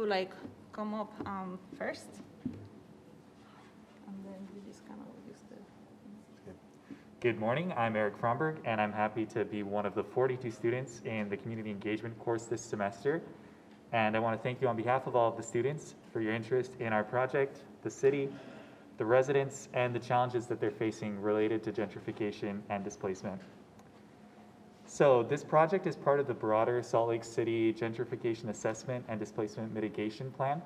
like come up first, and then we just kind of use the. Good morning, I'm Eric Fromberg, and I'm happy to be one of the 42 students in the Community Engagement course this semester. And I want to thank you on behalf of all of the students for your interest in our project, the city, the residents, and the challenges that they're facing related to gentrification and displacement. So this project is part of the broader Salt Lake City Gentrification Assessment and Displacement Mitigation Plan.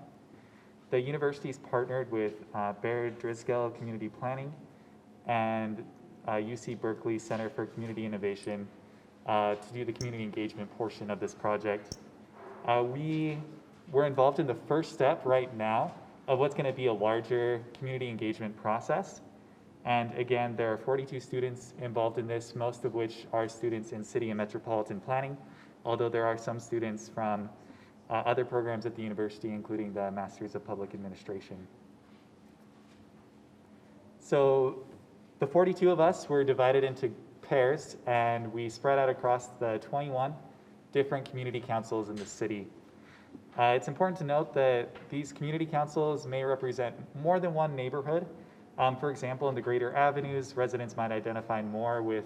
The university's partnered with Baird, Driskell Community Planning, and UC Berkeley Center for Community Innovation to do the community engagement portion of this project. We're involved in the first step right now of what's going to be a larger community engagement process. And again, there are 42 students involved in this, most of which are students in city and metropolitan planning, although there are some students from other programs at the university, including the Masters of Public Administration. So the 42 of us were divided into pairs, and we spread out across the 21 different community councils in the city. It's important to note that these community councils may represent more than one neighborhood. For example, in the greater avenues, residents might identify more with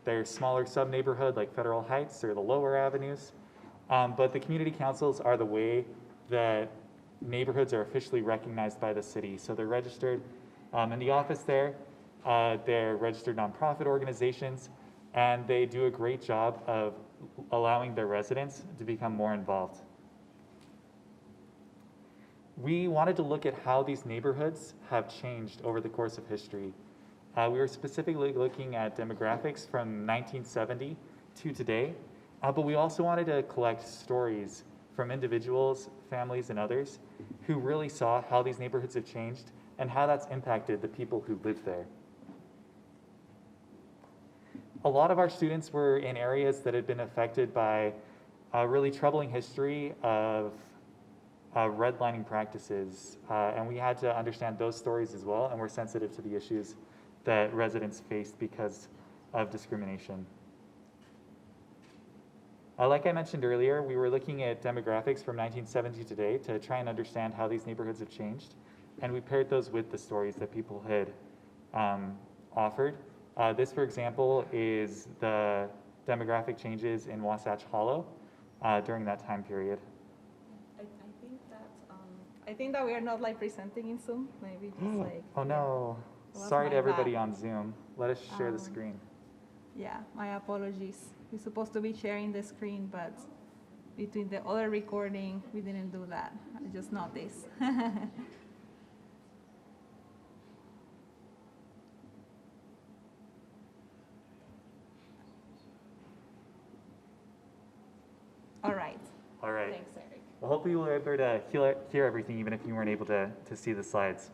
their smaller sub-neighborhood like Federal Heights or the lower avenues. But the community councils are the way that neighborhoods are officially recognized by the city. So they're registered in the office there. They're registered nonprofit organizations, and they do a great job of allowing their residents to become more involved. We wanted to look at how these neighborhoods have changed over the course of history. We were specifically looking at demographics from 1970 to today, but we also wanted to collect stories from individuals, families, and others who really saw how these neighborhoods have changed and how that's impacted the people who live there. A lot of our students were in areas that had been affected by a really troubling history of redlining practices, and we had to understand those stories as well, and we're sensitive to the issues that residents faced because of discrimination. Like I mentioned earlier, we were looking at demographics from 1970 to today to try and understand how these neighborhoods have changed, and we paired those with the stories that people had offered. This, for example, is the demographic changes in Wasatch Hollow during that time period. I think that we are not like presenting in Zoom. Maybe just like. Oh no! Sorry to everybody on Zoom. Let us share the screen. Yeah, my apologies. We're supposed to be sharing the screen, but between the other recording, we didn't do that. I just noticed. All right. All right. Thanks, Eric. Well, hopefully you were able to hear everything, even if you weren't able to see the slides.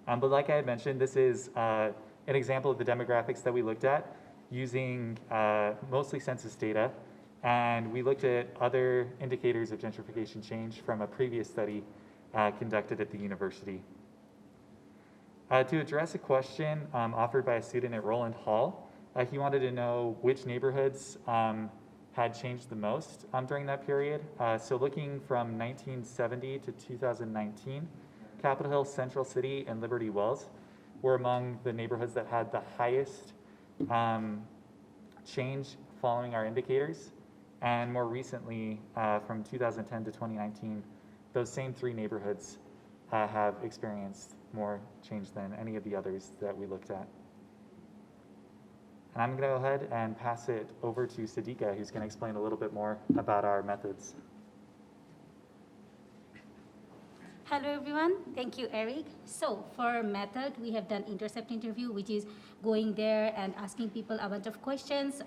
But like I had mentioned, this is an example of the demographics that we looked at using mostly census data. And we looked at other indicators of gentrification change from a previous study conducted at the university. To address a question offered by a student at Roland Hall, he wanted to know which neighborhoods had changed the most during that period. So looking from 1970 to 2019, Capitol Hill, Central City, and Liberty Wells were among the neighborhoods that had the highest change following our indicators. And more recently, from 2010 to 2019, those same three neighborhoods have experienced more change than any of the others that we looked at. And I'm going to go ahead and pass it over to Sadiqa, who's going to explain a little bit more about our methods. Hello everyone, thank you Eric. So for method, we have done Intercept Interview, which is going there and asking people a bunch of questions.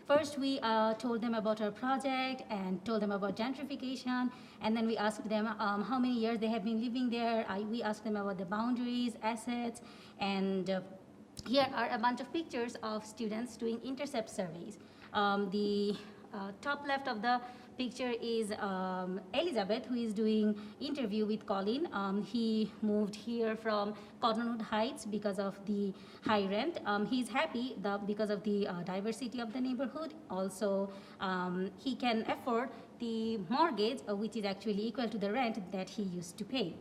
First we told them about our project and told them about gentrification, and then we asked them how many years they have been living there. We asked them about the boundaries, assets, and here are a bunch of pictures of students doing intercept surveys. The top left of the picture is Elizabeth, who is doing interview with Colin. He moved here from Cottonwood Heights because of the high rent. He's happy because of the diversity of the neighborhood. Also, he can afford the mortgage, which is actually equal to the rent that he used to pay.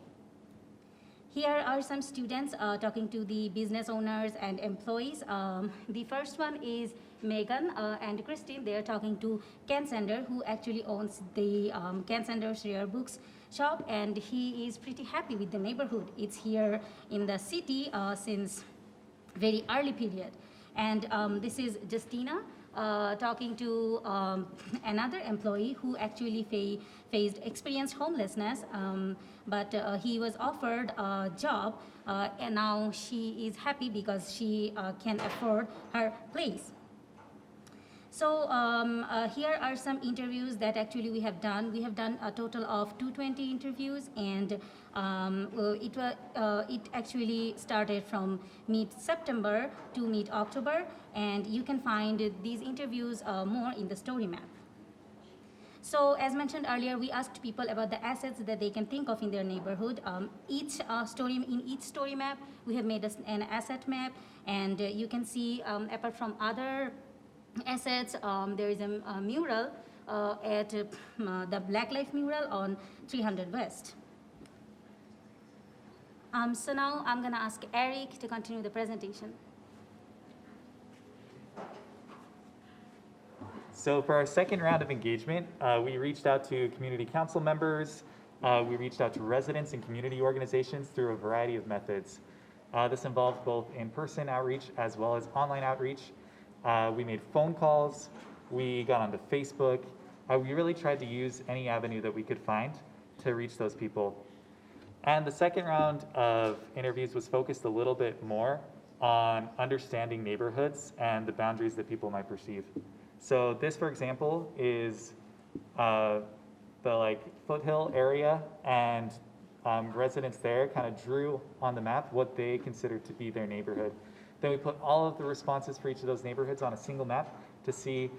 Here are some students talking to the business owners and employees. The first one is Megan and Christine. They are talking to Ken Sander, who actually owns the Ken Sander's Rare Books shop, and he is pretty happy with the neighborhood. It's here in the city since very early period. And this is Justina talking to another employee who actually experienced homelessness, but he was offered a job, and now she is happy because she can afford her place. So here are some interviews that actually we have done. We have done a total of 220 interviews, and it actually started from mid-September to mid-October, and you can find these interviews more in the StoryMap. So as mentioned earlier, we asked people about the assets that they can think of in their neighborhood. In each story map, we have made an asset map, and you can see apart from other assets, there is a mural at the Black Life mural on 300 West. So now I'm going to ask Eric to continue the presentation. So for our second round of engagement, we reached out to community council members, we reached out to residents and community organizations through a variety of methods. This involved both in-person outreach as well as online outreach. We made phone calls, we got onto Facebook. We really tried to use any avenue that we could find to reach those people. And the second round of interviews was focused a little bit more on understanding neighborhoods and the boundaries that people might perceive. So this, for example, is the foothill area, and residents there kind of drew on the map what they considered to be their neighborhood. Then we put all of the responses for each of those neighborhoods on a single map to see,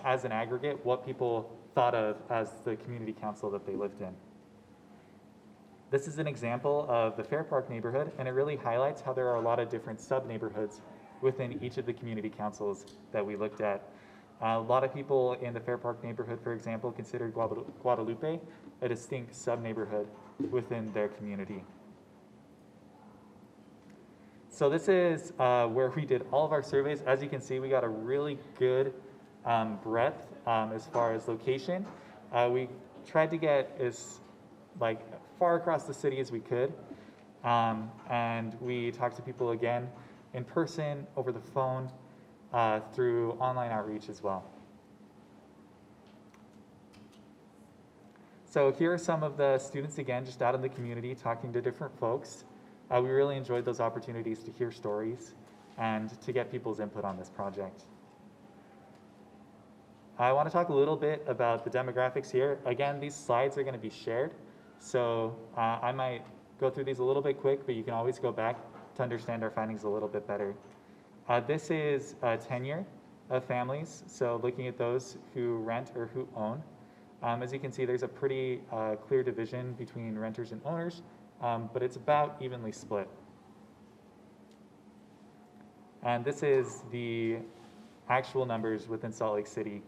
as an aggregate, what people thought of as the community council that they lived in. This is an example of the Fair Park neighborhood, and it really highlights how there are a lot of different sub-neighborhoods within each of the community councils that we looked at. A lot of people in the Fair Park neighborhood, for example, considered Guadalupe a distinct sub-neighborhood within their community. So this is where we did all of our surveys. As you can see, we got a really good breadth as far as location. We tried to get as far across the city as we could, and we talked to people again in person, over the phone, through online outreach as well. So here are some of the students, again, just out in the community talking to different folks. We really enjoyed those opportunities to hear stories and to get people's input on this project. I want to talk a little bit about the demographics here. Again, these slides are going to be shared, so I might go through these a little bit quick, but you can always go back to understand our findings a little bit better. This is tenure of families, so looking at those who rent or who own. As you can see, there's a pretty clear division between renters and owners, but it's about evenly split. And this is the actual numbers within Salt Lake City.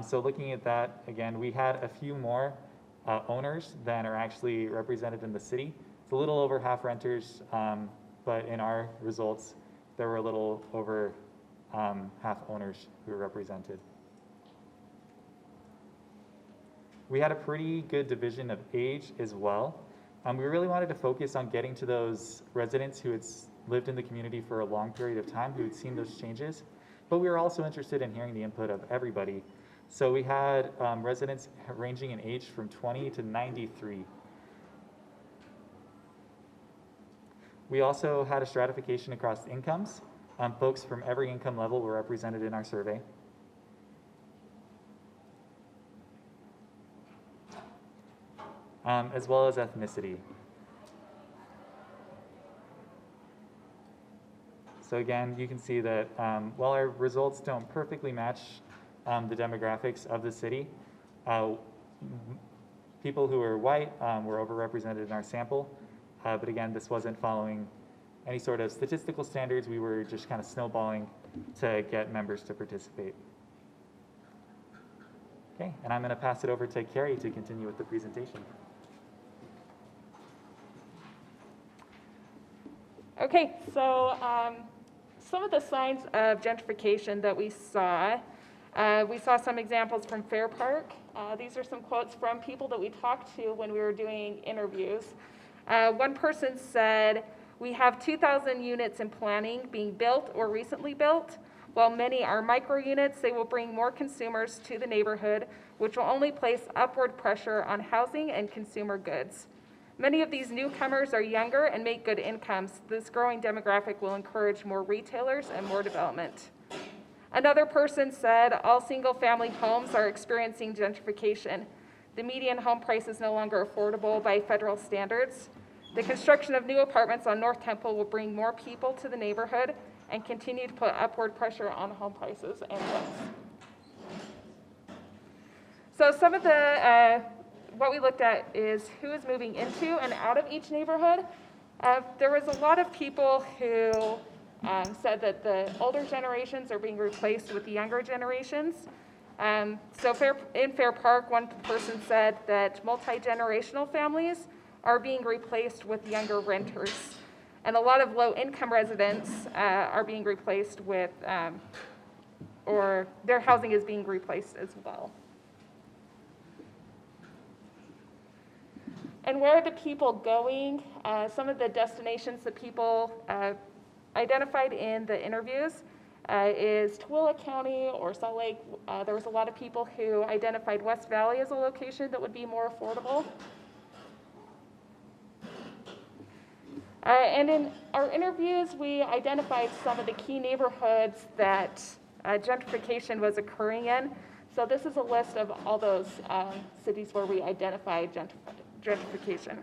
So looking at that, again, we had a few more owners than are actually represented in the city. It's a little over half renters, but in our results, there were a little over half owners who were represented. We had a pretty good division of age as well. We really wanted to focus on getting to those residents who had lived in the community for a long period of time, who had seen those changes, but we were also interested in hearing the input of everybody. So we had residents ranging in age from 20 to 93. We also had a stratification across incomes. Folks from every income level were represented in our survey. As well as ethnicity. So again, you can see that while our results don't perfectly match the demographics of the city, people who are white were overrepresented in our sample. But again, this wasn't following any sort of statistical standards. We were just kind of snowballing to get members to participate. Okay, and I'm going to pass it over to Carrie to continue with the presentation. Okay, so some of the signs of gentrification that we saw some examples from Fair Park. These are some quotes from people that we talked to when we were doing interviews. One person said, "We have 2,000 units in planning being built or recently built. While many are micro units, they will bring more consumers to the neighborhood, which will only place upward pressure on housing and consumer goods. Many of these newcomers are younger and make good incomes. This growing demographic will encourage more retailers and more development." Another person said, "All single-family homes are experiencing gentrification. The median home price is no longer affordable by federal standards. The construction of new apartments on North Temple will bring more people to the neighborhood and continue to put upward pressure on home prices and rents." So some of the what we looked at is who is moving into and out of each neighborhood. There was a lot of people who said that the older generations are being replaced with the younger generations. So in Fair Park, one person said that multi-generational families are being replaced with younger renters. And a lot of low-income residents are being replaced with, or their housing is being replaced as well. And where are the people going? Some of the destinations that people identified in the interviews is Tooele County or Salt Lake. There was a lot of people who identified West Valley as a location that would be more affordable. And in our interviews, we identified some of the key neighborhoods that gentrification was occurring in. So this is a list of all those cities where we identified gentrification.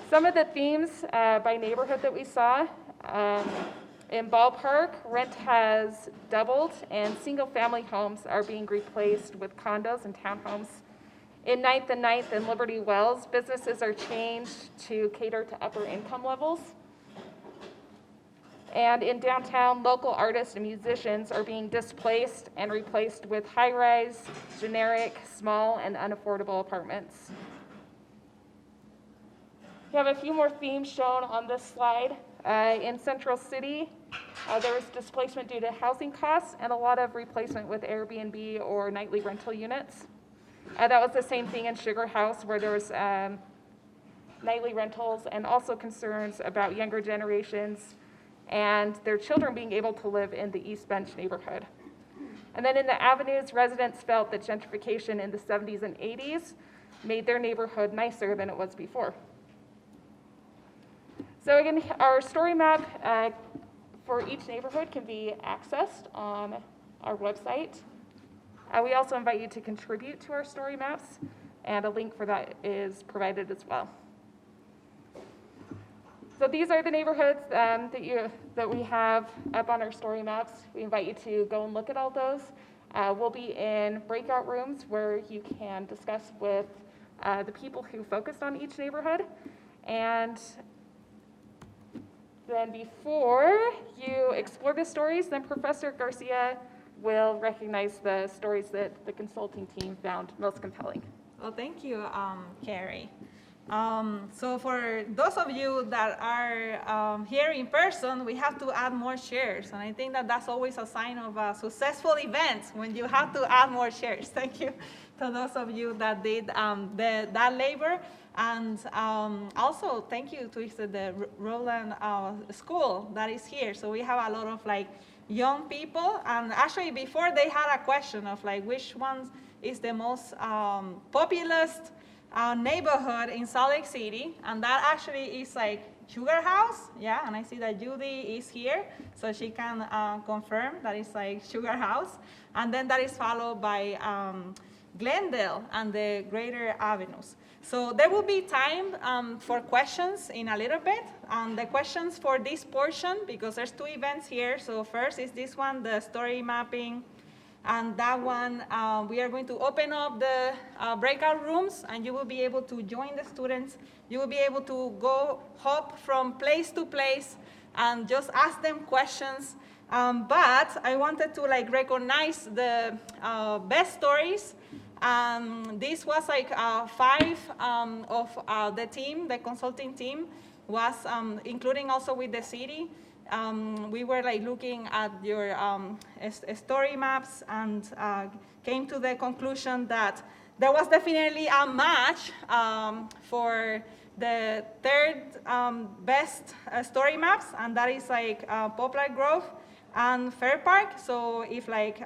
Some of the themes by neighborhood that we saw, in Ballpark, rent has doubled and single-family homes are being replaced with condos and townhomes. In 9th and 9th and Liberty Wells, businesses are changed to cater to upper income levels. And in downtown, local artists and musicians are being displaced and replaced with high-rise, generic, small, and unaffordable apartments. We have a few more themes shown on this slide. In Central City, there was displacement due to housing costs and a lot of replacement with Airbnb or nightly rental units. That was the same thing in Sugar House, where there was nightly rentals and also concerns about younger generations and their children being able to live in the East Bench neighborhood. And then in the Avenues, residents felt that gentrification in the 70s and 80s made their neighborhood nicer than it was before. So again, our story map for each neighborhood can be accessed on our website. We also invite you to contribute to our story maps, and a link for that is provided as well. So these are the neighborhoods that we have up on our story maps. We invite you to go and look at all those. We'll be in breakout rooms where you can discuss with the people who focused on each neighborhood. And then before you explore the stories, then Professor Garcia will recognize the stories that the consulting team found most compelling. Well, thank you, Carrie. So for those of you that are here in person, we have to add more shares. And I think that that's always a sign of a successful event when you have to add more shares. Thank you to those of you that did that labor. And also thank you to the Roland School that is here. So we have a lot of young people. And actually before they had a question of which one is the most populous neighborhood in Salt Lake City, and that actually is Sugar House, yeah, and I see that Judy is here, so she can confirm that it's Sugar House, and then that is followed by Glendale and the Greater Avenues. So there will be time for questions in a little bit. The questions for this portion, because there's two events here, so first is this one, the story mapping. And that one, we are going to open up the breakout rooms, and you will be able to join the students. You will be able to hop from place to place and just ask them questions But I wanted to like recognize the best stories. This was like 5 of the team, the consulting team, was including also with the city. We were like looking at your story maps and came to the conclusion that there was definitely a match for the third best story maps, and that is like Poplar Grove and Fair Park. So if like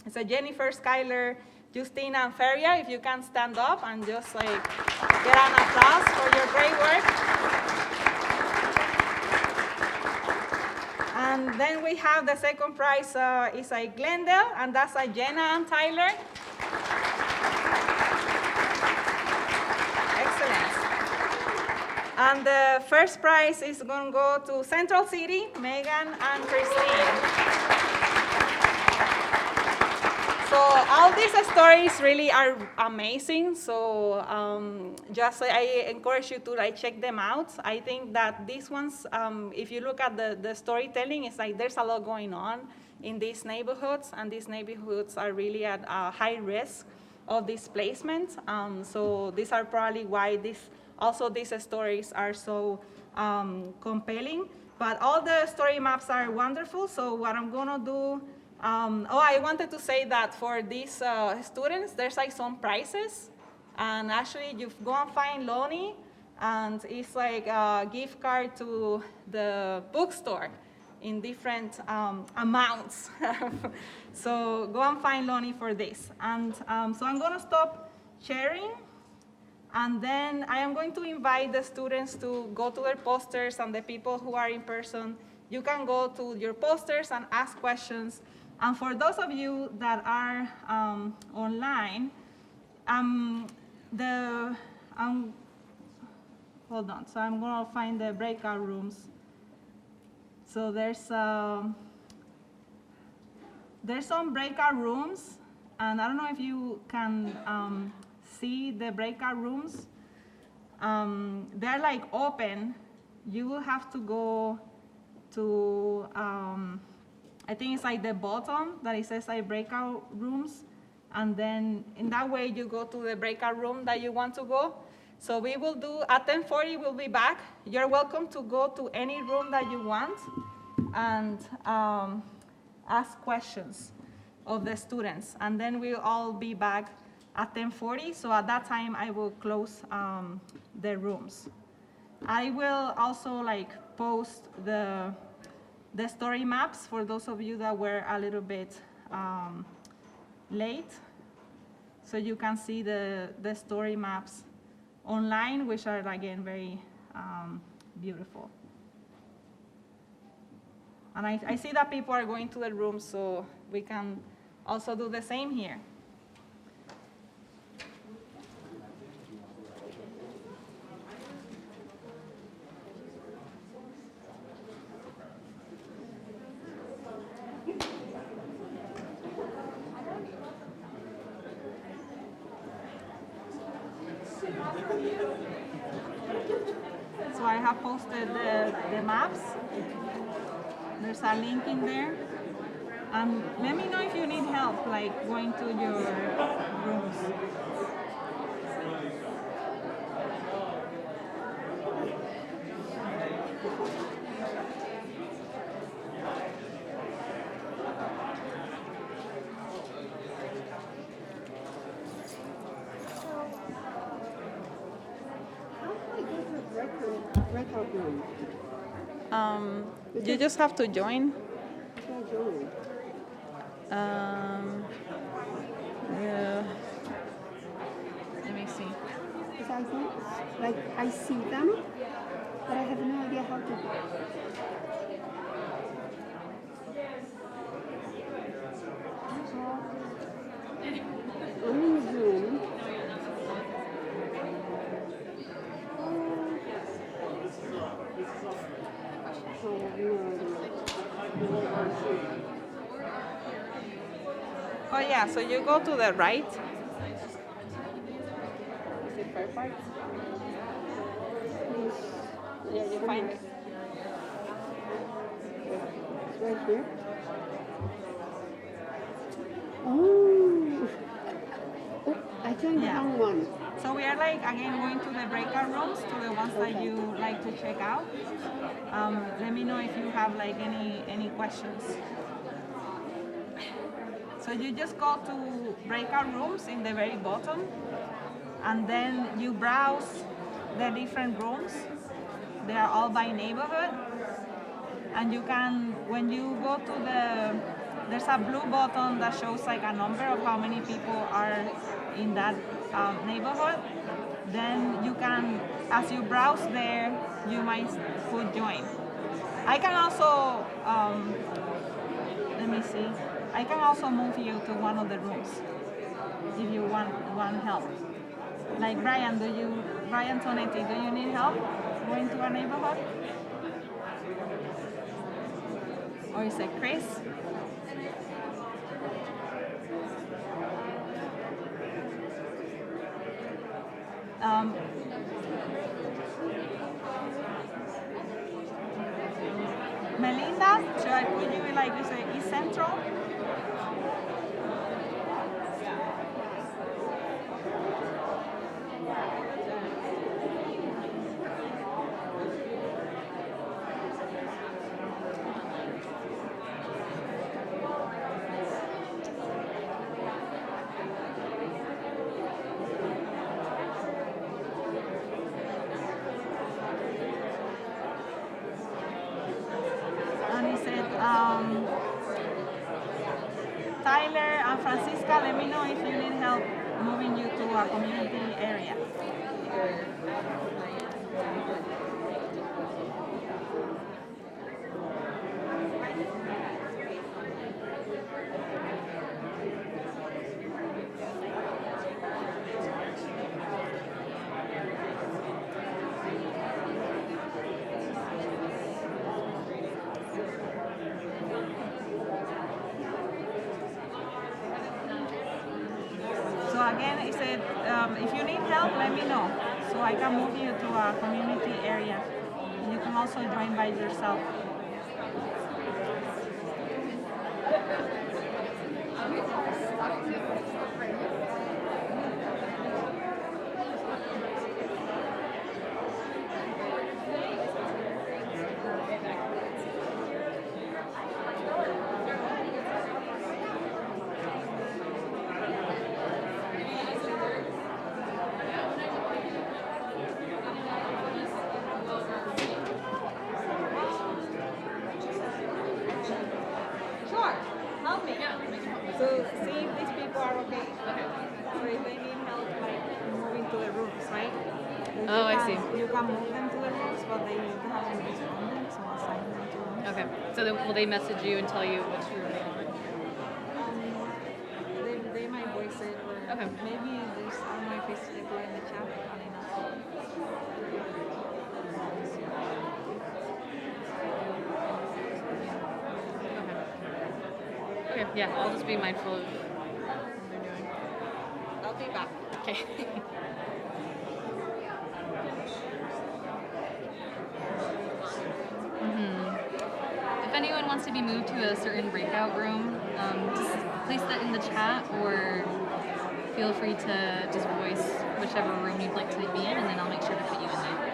it's a Jennifer, Skylar, Justina, and Feria, if you can stand up and just like get an applause for your great work. And then we have the second prize is like Glendale, and that's Jenna and Tyler. Excellent. And the first prize is going to go to Central City, Megan and Christine. So all these stories really are amazing. So just I encourage you to like check them out. I think that these ones, if you look at the storytelling, it's like there's a lot going on in these neighborhoods, and these neighborhoods are really at a high risk of displacement. So these are probably why these stories are so compelling. But all the story maps are wonderful. So what I'm gonna do. I wanted to say that for these students, there's like some prizes, and actually you go and find Lonnie, and it's like a gift card to the bookstore in different amounts. So go and find Lonnie for this. And so I'm going to stop sharing, and then I am going to invite the students to go to their posters, and the people who are in person, you can go to your posters and ask questions. And for those of you that are online, hold on, so I'm going to find the breakout rooms. So there's some breakout rooms, and I don't know if you can see the breakout rooms. They're like open. You will have to go to, I think it's like the bottom that it says like breakout rooms, and then in that way you go to the breakout room that you want to go. So we will do, at 10:40 we'll be back. You're welcome to go to any room that you want and ask questions of the students, and then we'll all be back at 10:40. So at that time I will close the rooms. I will also like post the story maps for those of you that were a little bit late. So you can see the story maps online, which are again very beautiful. And I see that people are going to the room, so we can also do the same here. So I have posted the maps. There's a link in there. And let me know if you need help, like going to your rooms. Breakout room. You just have to join. Yeah. Let me see. Because I think, like, I see them, but I have no idea how to. I'm in the room. Oh yeah, so you go to the right. Is it Fair Park? Yeah, you find it. Right here. Oh, I joined the Yeah. wrong one. So we are like, again, going to the breakout rooms, to the ones that you like to check out. Let me know if you have like any questions. So you just go to breakout rooms in the very bottom, and then you browse the different rooms. They are all by neighborhood. And you can, when you go to there's a blue button that shows like a number of how many people are in that neighborhood. Then you can, as you browse there, you might put join. I can also, let me see, I can also move you to one of the rooms if you want help. Like Brian Tonetti, do you need help going to a neighborhood? Or is it Chris? Melinda, should I put you in like you say East Central? Tyler and Francisca, let me know if you need help moving you to a community area. Again, it said, if you need help, let me know, so I can move you to a community area. You can also join by yourself. So see if these people are okay. So if they need help, like moving to the rooms, right? Oh, I see. You can move them to the rooms, but they haven't responded, so assign them to rooms. Okay. So then will they message you and tell you which room they want? They might voice it, or Okay. maybe there's, I don't know if it's in the chat, I don't know. Okay, yeah, I'll just be mindful of what they're doing. I'll be back. Okay. If anyone wants to be moved to a certain breakout room, just place that in the chat, or feel free to just voice whichever room you'd like to be in, and then I'll make sure to put you in there.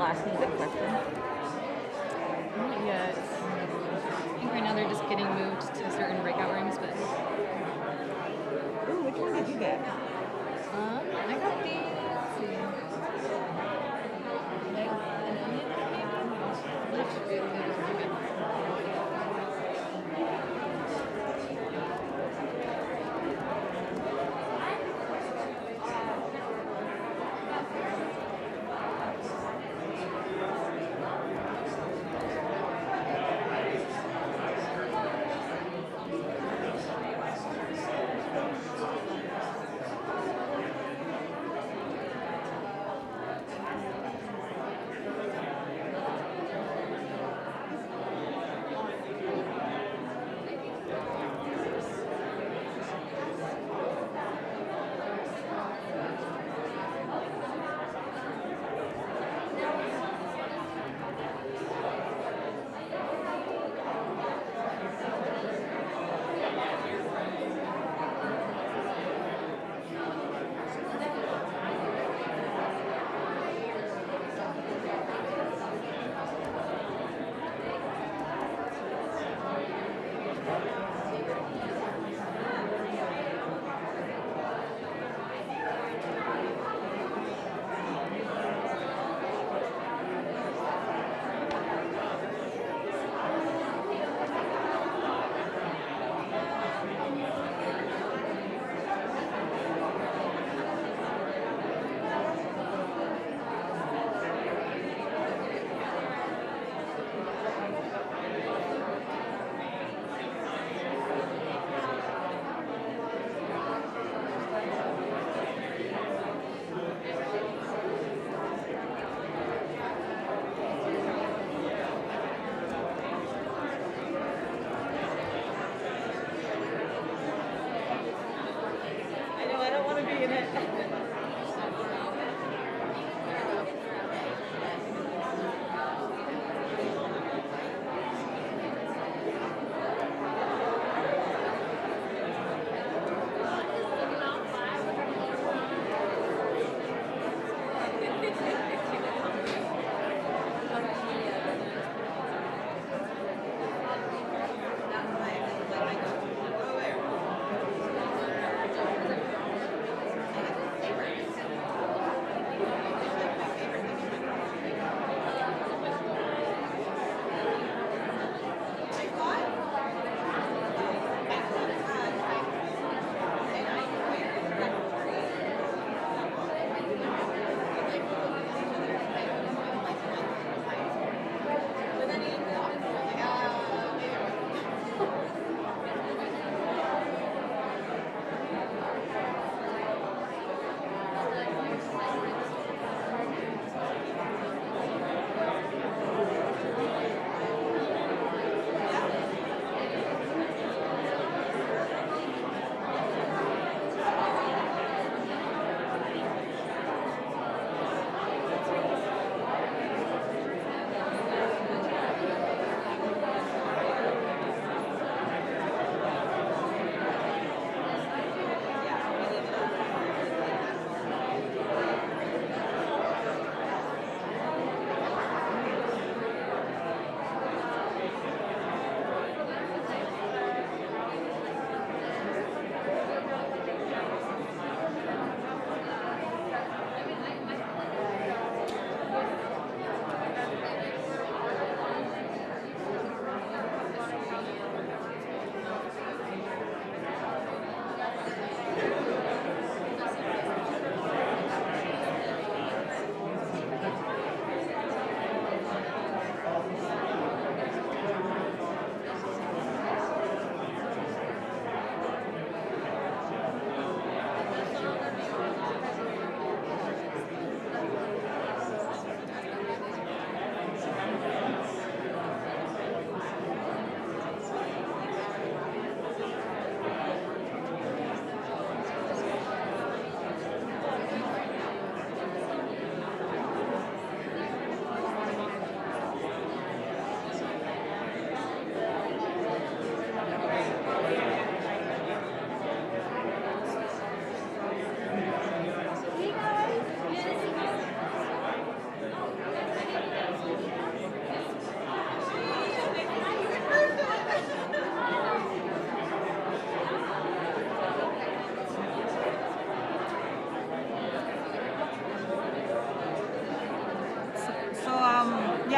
Asking the question. Not yet. I think right now they're just getting moved to certain breakout rooms, but Ooh, which one did you get? I got the, let's see. An onion? That should be pretty good.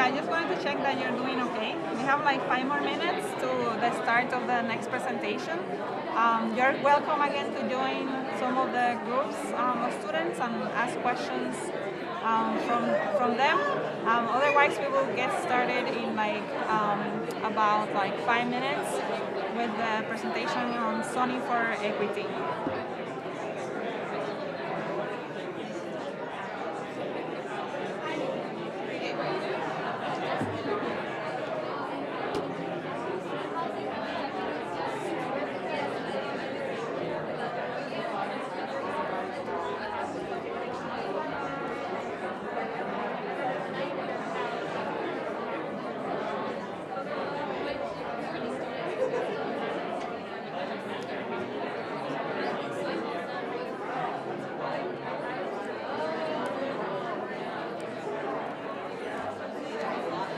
I just wanted to check that you're doing okay. We have like 5 more minutes to the start of the next presentation. You're welcome again to join some of the groups of students and ask questions from them. Otherwise, we will get started in like about like 5 minutes with the presentation on zoning for equity.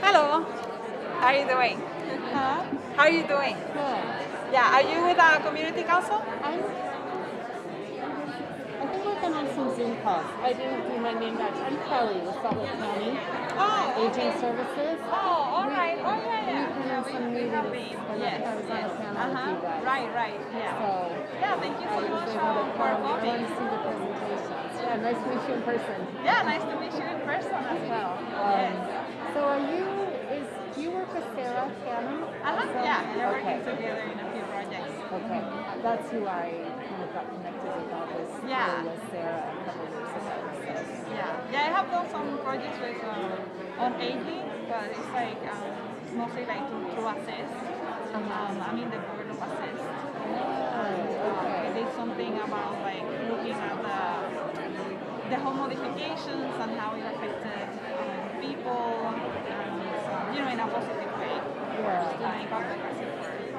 Hello. How are you doing? Huh? How are you doing? Good. Yeah, are you with a community council? I think we've been on some Zoom calls. I didn't do my name badge. I'm Kelly with Salt Lake County Oh, Aging Services. oh, all right. Oh, yeah, yeah. We've been in some meetings. and Yes, I was on yes. a panel with you guys. Right, yeah. So Yeah, thank you I so was much able to for come. I want coming. to see the presentations. Yeah, nice to meet you in person. Yeah, nice to meet you in person as well. Yes. So do you work with Sarah Cannon? Yeah, we're working Okay. together in a few projects. Okay, that's who I kind of got connected with all this Yeah. with Sarah a couple of years ago. So. Yeah, I have done some projects with on aging, but it's like mostly like to assess. I mean the board of assess. I did something about like looking at the home modifications and how it affected people, in a positive way. Yeah. Like advocacy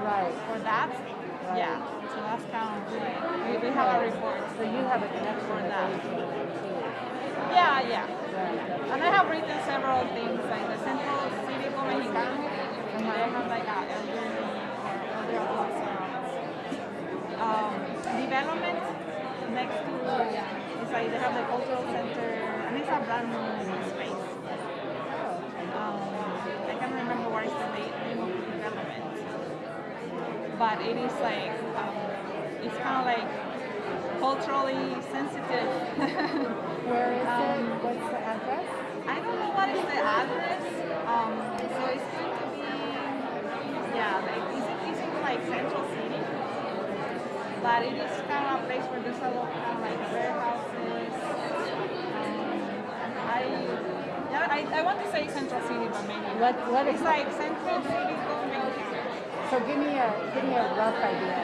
Right. for that. Right. Yeah. So that's kind of like we have a report. So you have a connection for with that. aging too. Yeah. Right. And I have written several things like the Centro Cívico Mexicano. They have like a elderly or other adults development next to it's like they have the cultural center and it's a brand new space. I can't remember what is the name of the development, but it is like it's kind of like culturally sensitive. Where is it? What's the address? I don't know what is the address. So it's going to be like it's in like Central City, but it is kind of a place where there's a lot of kind of like warehouses. I want to say Central City, but maybe not. What is It's like Central City Government. So give me a rough idea.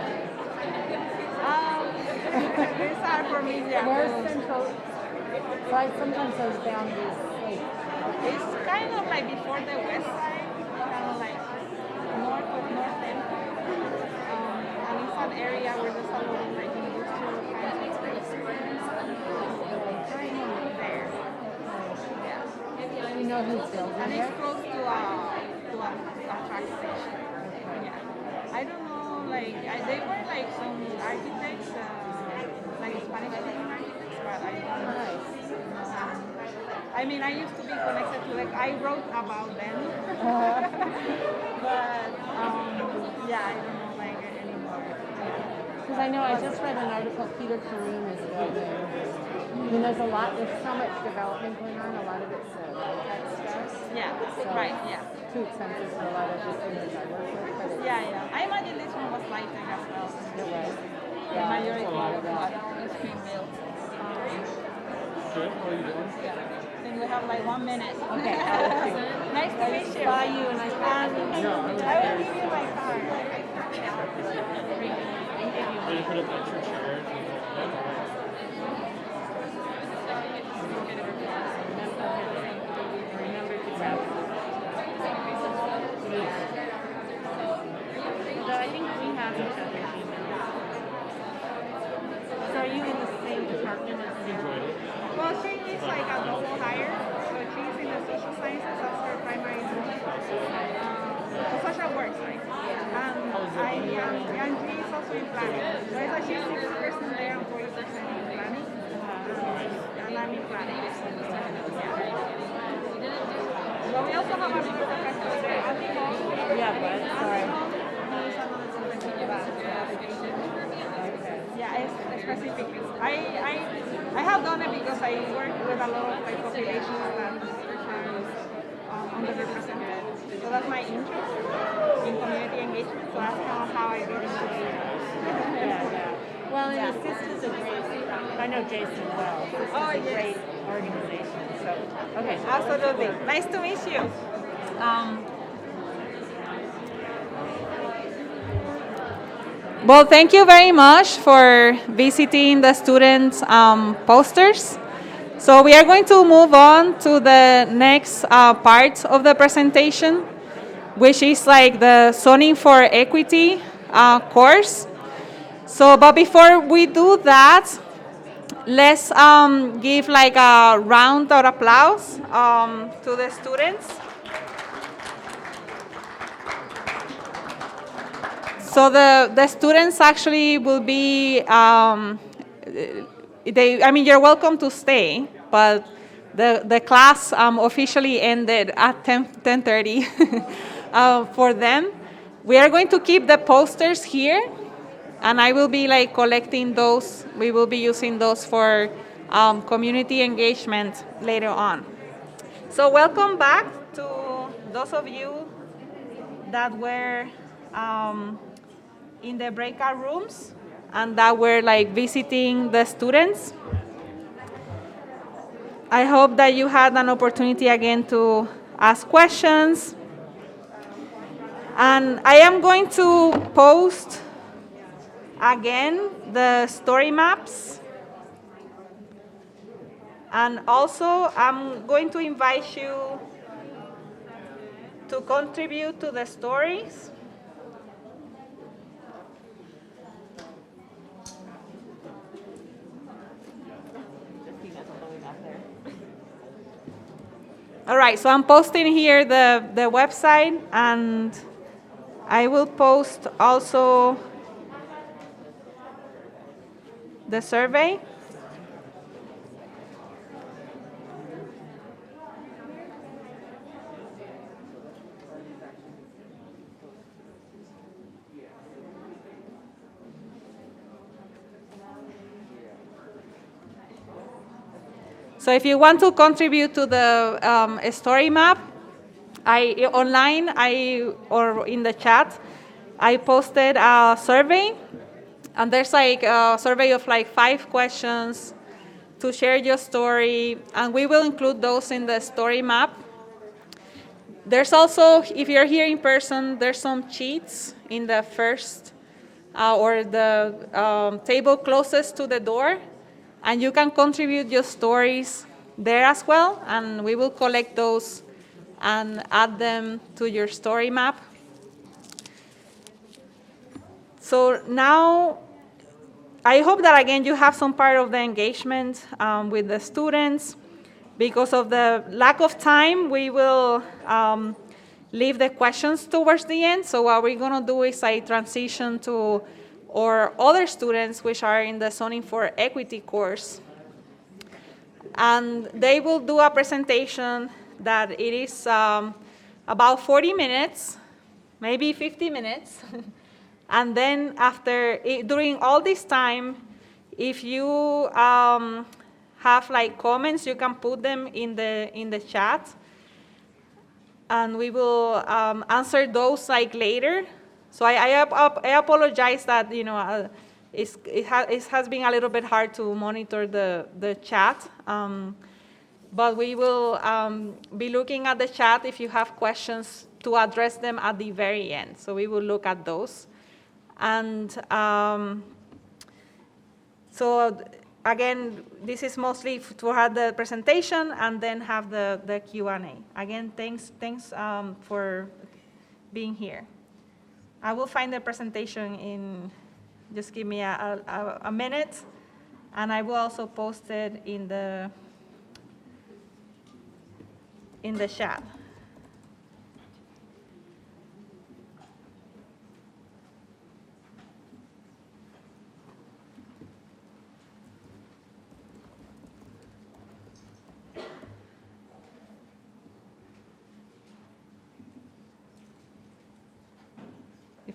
It's hard for me. Yeah. Where's Central? So I sometimes those boundaries like It's kind of like before the west side, kind of like north of North End. And it's an area where there's a lot of like industrial kinds of kind of there. Yeah. you know who's building And it? it's close to a track station. Yeah. I don't know, like they were like some architects, like Spanish speaking architects, but I don't know. Nice. I mean, I used to be connected to like I wrote about them, but yeah, I don't know like anymore. Because I know I just read an article Peter Karoon is building. I mean, there's so much development going on. A lot of it's tech stuff. Yeah, So right, yeah. Too expensive for a lot of the things I work with, but it's, Yeah. I imagine this one was lighting as well. it was. The Yeah, majority there's a lot of of that. what is being built. Good, how are you doing? I think we have like 1 minute. Okay. Nice to meet you. Saw you and I I will give you my card. Did you put up extra chairs? remember to grab So I think we have each other's email. So are you in the same department as me? Well, she is like a double hire, so she's in the social sciences as her primary social work, right? And she is also in planning. So it's like she's 60% there and 40% in planning. And I'm in planning. Yeah. But we also have another professor there, Anti-Home. Yeah, but, sorry. He's another professor of application. Yeah, it's specific. I have done it because I work with a lot of like population that is underrepresented. So that's my interest in community engagement. So that's kind of how I got into it. Yeah. Well, and Assist is a great, I know Jason well. Assist is a great organization, so, okay. Absolutely. Nice to meet you. Well, thank you very much for visiting the students' posters. So we are going to move on to the next part of the presentation, which is like the Zoning for Equity course. So, but before we do that, let's give like a round of applause to the students. So the students actually will be, you're welcome to stay, but the class officially ended at 10:30 for them. We are going to keep the posters here, and I will be like collecting those. We will be using those for community engagement later on. So welcome back to those of you that were in the breakout rooms and that were like visiting the students. I hope that you had an opportunity again to ask questions. And I am going to post again the StoryMaps. And also I'm going to invite you to contribute to the stories. All right, so I'm posting here the website, and I will post also the survey. So if you want to contribute to the story map, online or in the chat, I posted a survey, and there's like a survey of like 5 questions to share your story, and we will include those in the story map. There's also, if you're here in person, there's some cheats in the first or the table closest to the door. And you can contribute your stories there as well, and we will collect those and add them to your story map. So now, I hope that again you have some part of the engagement with the students. Because of the lack of time, we will leave the questions towards the end. So what we're gonna do is I transition to or other students which are in the Zoning for Equity course. And they will do a presentation that it is about 40 minutes, maybe 50 minutes. And then during all this time, if you have like comments, you can put them in the chat. And we will answer those like later. So I apologize that it has been a little bit hard to monitor the chat, but we will be looking at the chat if you have questions to address them at the very end. So we will look at those, and so again, this is mostly to have the presentation and then have the Q&A. Again, thanks for being here. I will find the presentation just give me a minute, and I will also post it in the chat.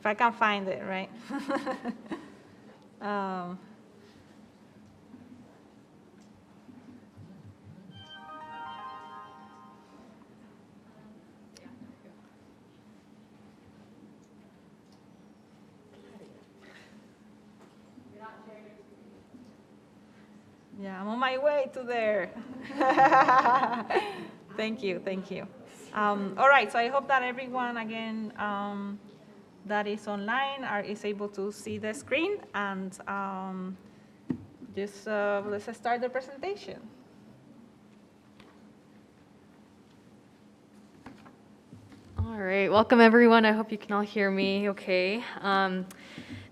I can find it, right? Yeah, I'm on my way to there. Thank you, thank you. All right, so I hope that everyone, again, that is online is able to see the screen, and just let's start the presentation. All right, welcome everyone. I hope you can all hear me okay.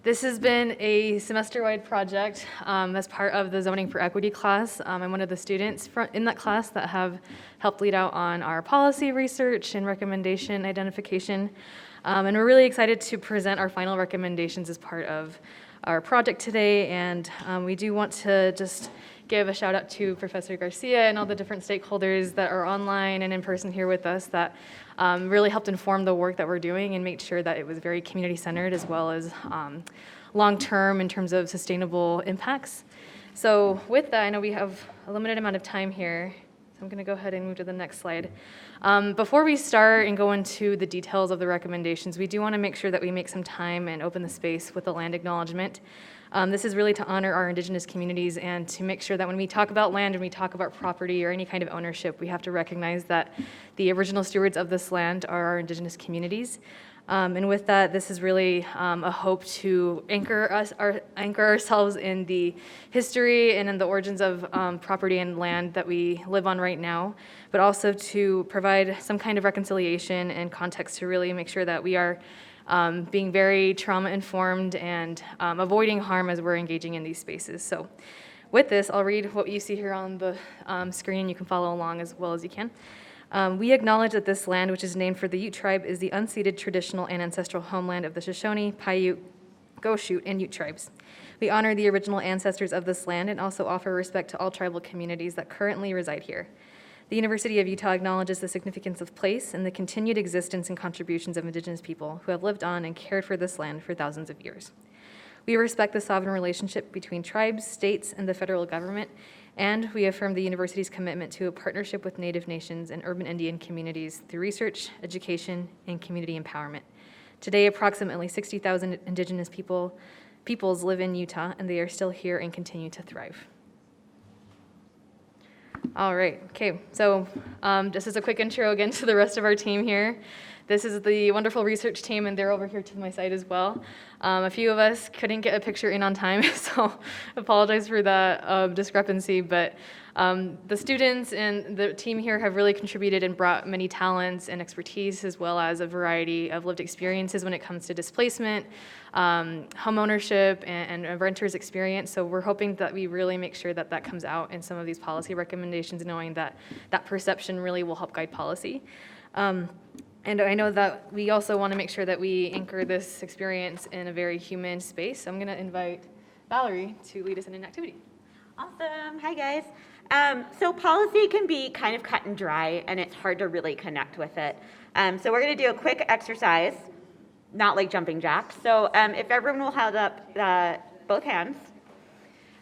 This has been a semester-wide project as part of the Zoning for Equity class. I'm one of the students in that class that have helped lead out on our policy research and recommendation identification. And we're really excited to present our final recommendations as part of our project today. And we do want to just give a shout out to Professor Garcia and all the different stakeholders that are online and in person here with us that really helped inform the work that we're doing and make sure that it was very community-centered as well as long-term in terms of sustainable impacts. So with that, I know we have a limited amount of time here, so I'm going to go ahead and move to the next slide. Before we start and go into the details of the recommendations, we do want to make sure that we make some time and open the space with the land acknowledgement. This is really to honor our Indigenous communities and to make sure that when we talk about land and we talk about property or any kind of ownership, we have to recognize that the original stewards of this land are our Indigenous communities. And with that, this is really a hope to anchor ourselves in the history and in the origins of property and land that we live on right now, but also to provide some kind of reconciliation and context to really make sure that we are being very trauma-informed and avoiding harm as we're engaging in these spaces. So with this, I'll read what you see here on the screen. You can follow along as well as you can. We acknowledge that this land, which is named for the Ute tribe, is the unceded traditional and ancestral homeland of the Shoshone, Paiute, Goshute, and Ute tribes. We honor the original ancestors of this land and also offer respect to all tribal communities that currently reside here. The University of Utah acknowledges the significance of place and the continued existence and contributions of Indigenous people who have lived on and cared for this land for thousands of years. We respect the sovereign relationship between tribes, states, and the federal government, and we affirm the university's commitment to a partnership with Native nations and urban Indian communities through research, education, and community empowerment. Today, approximately 60,000 Indigenous peoples live in Utah, and they are still here and continue to thrive. All right, okay, so just as a quick intro again to the rest of our team here. This is the wonderful research team, and they're over here to my side as well. A few of us couldn't get a picture in on time, so apologize for that discrepancy, but the students and the team here have really contributed and brought many talents and expertise, as well as a variety of lived experiences when it comes to displacement, homeownership, and renters experience. So we're hoping that we really make sure that that comes out in some of these policy recommendations, knowing that that perception really will help guide policy. And I know that we also want to make sure that we anchor this experience in a very human space. So I'm going to invite Valerie to lead us in an activity. Awesome. Hi, guys. So policy can be kind of cut and dry, and it's hard to really connect with it. So we're going to do a quick exercise, not like jumping jacks. So if everyone will hold up both hands.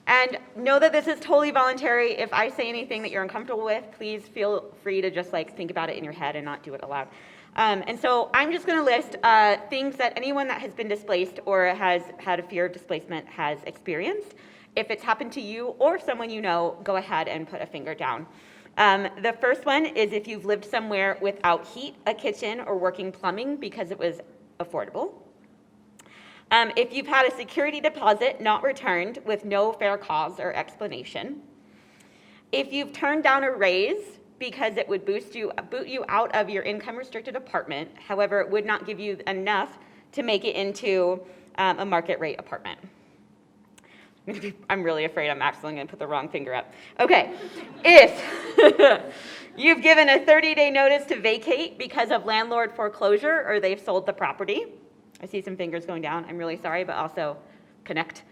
And know that this is totally voluntary. If I say anything that you're uncomfortable with, please feel free to just like think about it in your head and not do it aloud. And so I'm just going to list things that anyone that has been displaced or has had a fear of displacement has experienced. If it's happened to you or someone you know, go ahead and put a finger down. The first one is if you've lived somewhere without heat, a kitchen, or working plumbing because it was affordable. If you've had a security deposit not returned with no fair cause or explanation. If you've turned down a raise because it would boot you out of your income restricted apartment, however, it would not give you enough to make it into a market rate apartment. I'm really afraid I'm actually going to put the wrong finger up. Okay, if you've given a 30-day notice to vacate because of landlord foreclosure or they've sold the property. I see some fingers going down. I'm really sorry, but also connect.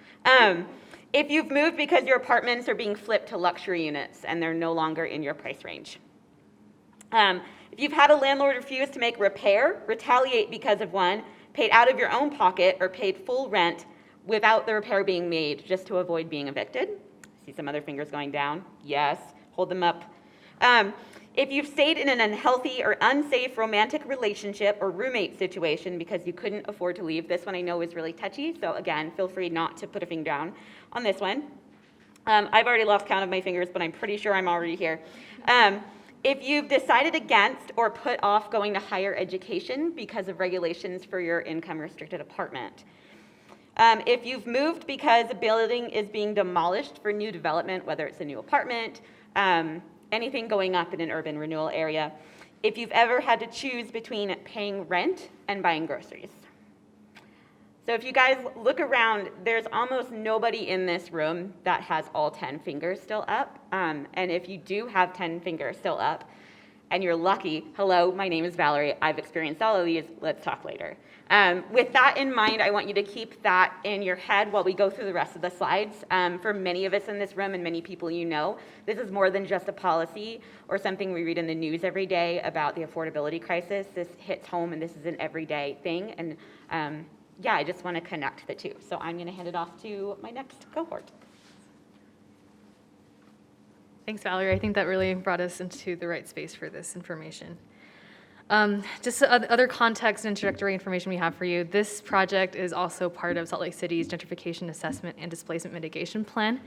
If you've moved because your apartments are being flipped to luxury units and they're no longer in your price range. If you've had a landlord refuse to make repair, retaliate because of one, paid out of your own pocket or paid full rent without the repair being made just to avoid being evicted? See some other fingers going down. Yes, hold them up. If you've stayed in an unhealthy or unsafe romantic relationship or roommate situation because you couldn't afford to leave, this one I know is really touchy, so again, feel free not to put a finger down on this one. I've already lost count of my fingers, but I'm pretty sure I'm already here. If you've decided against or put off going to higher education because of regulations for your income-restricted apartment. If you've moved because a building is being demolished for new development, whether it's a new apartment, anything going up in an urban renewal area. If you've ever had to choose between paying rent and buying groceries. So if you guys look around, there's almost nobody in this room that has all 10 fingers still up. And if you do have 10 fingers still up, and you're lucky, hello, my name is Valerie, I've experienced all of these, let's talk later. With that in mind, I want you to keep that in your head while we go through the rest of the slides. For many of us in this room and many people you know, this is more than just a policy or something we read in the news every day about the affordability crisis. This hits home and this is an everyday thing. And yeah, I just want to connect the two. So I'm going to hand it off to my next cohort. Thanks, Valerie. I think that really brought us into the right space for this information. Just other context and introductory information we have for you. This project is also part of Salt Lake City's Gentrification Assessment and Displacement Mitigation Plan.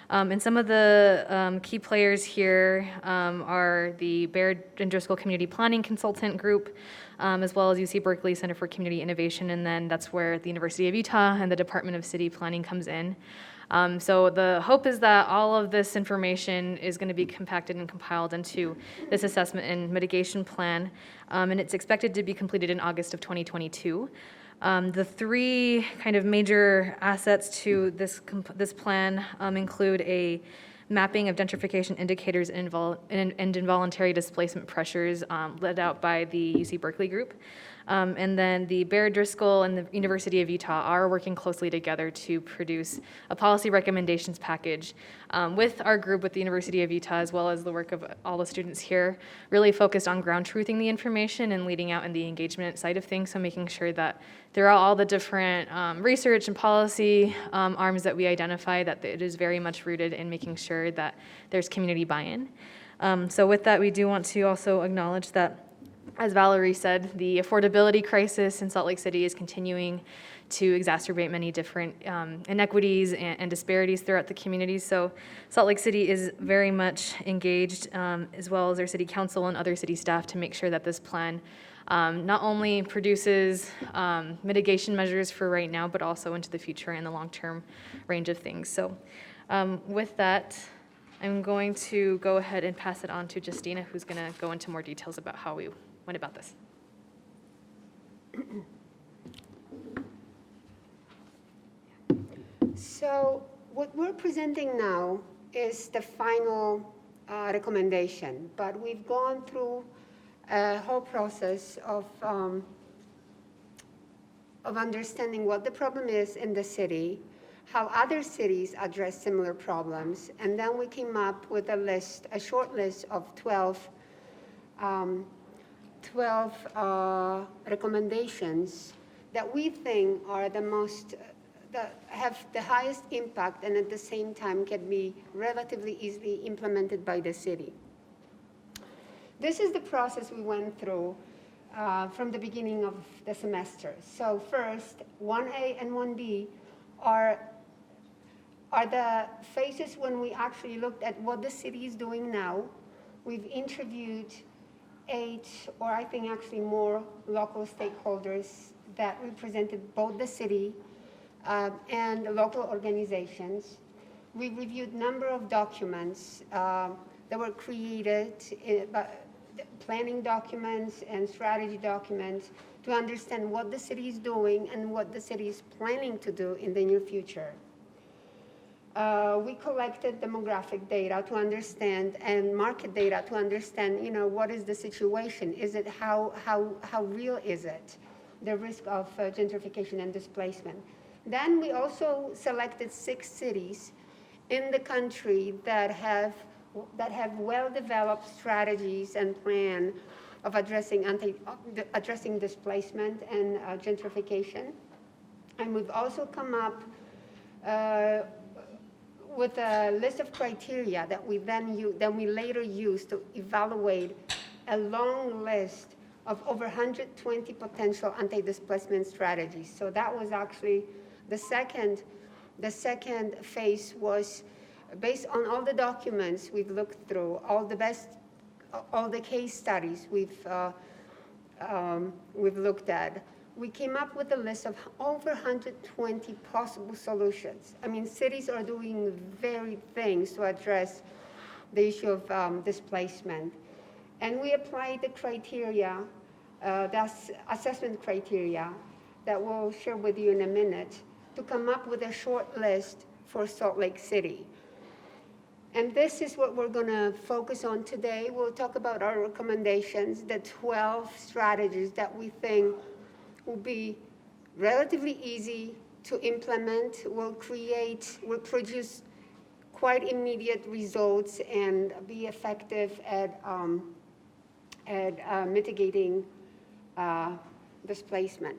And some of the key players here are the Baird and Driskell Community Planning Consultant Group, as well as UC Berkeley Center for Community Innovation, and then that's where the University of Utah and the Department of City Planning comes in. So the hope is that all of this information is going to be compacted and compiled into this assessment and mitigation plan, and it's expected to be completed in August of 2022. The three kind of major assets to this plan include a mapping of gentrification indicators and involuntary displacement pressures led out by the UC Berkeley group. And then the Baird, Driskell, and the University of Utah are working closely together to produce a policy recommendations package with our group with the University of Utah, as well as the work of all the students here, really focused on ground truthing the information and leading out in the engagement side of things, so making sure that throughout all the different research and policy arms that we identify, that it is very much rooted in making sure that there's community buy-in. So with that, we do want to also acknowledge that, as Valerie said, the affordability crisis in Salt Lake City is continuing to exacerbate many different inequities and disparities throughout the community. So Salt Lake City is very much engaged, as well as our city council and other city staff, to make sure that this plan not only produces mitigation measures for right now, but also into the future and the long-term range of things. So with that, I'm going to go ahead and pass it on to Justina, who's going to go into more details about how we went about this. So what we're presenting now is the final recommendation, but we've gone through a whole process of understanding what the problem is in the city, how other cities address similar problems, and then we came up with a list, a short list of 12 recommendations that we think are the most, that have the highest impact and at the same time can be relatively easily implemented by the city. This is the process we went through from the beginning of the semester. So first, 1A and 1B are the phases when we actually looked at what the city is doing now. We've interviewed 8, or I think actually more, local stakeholders that represented both the city and the local organizations. We reviewed a number of documents that were created, planning documents and strategy documents, to understand what the city is doing and what the city is planning to do in the near future. We collected demographic data to understand, and market data to understand, what is the situation? Is it, how real is it? The risk of gentrification and displacement. Then we also selected 6 cities in the country that have well-developed strategies and plan of addressing displacement and gentrification. And we've also come up with a list of criteria that we later use to evaluate a long list of over 120 potential anti-displacement strategies. So that was actually the second phase was based on all the documents we've looked through, all the case studies we've looked at. We came up with a list of over 120 possible solutions. I mean, cities are doing varied things to address the issue of displacement. And we applied the criteria, that's assessment criteria, that we'll share with you in a minute, to come up with a short list for Salt Lake City. And this is what we're going to focus on today. We'll talk about our recommendations, the 12 strategies that we think will be relatively easy to implement, will produce quite immediate results and be effective at mitigating displacement.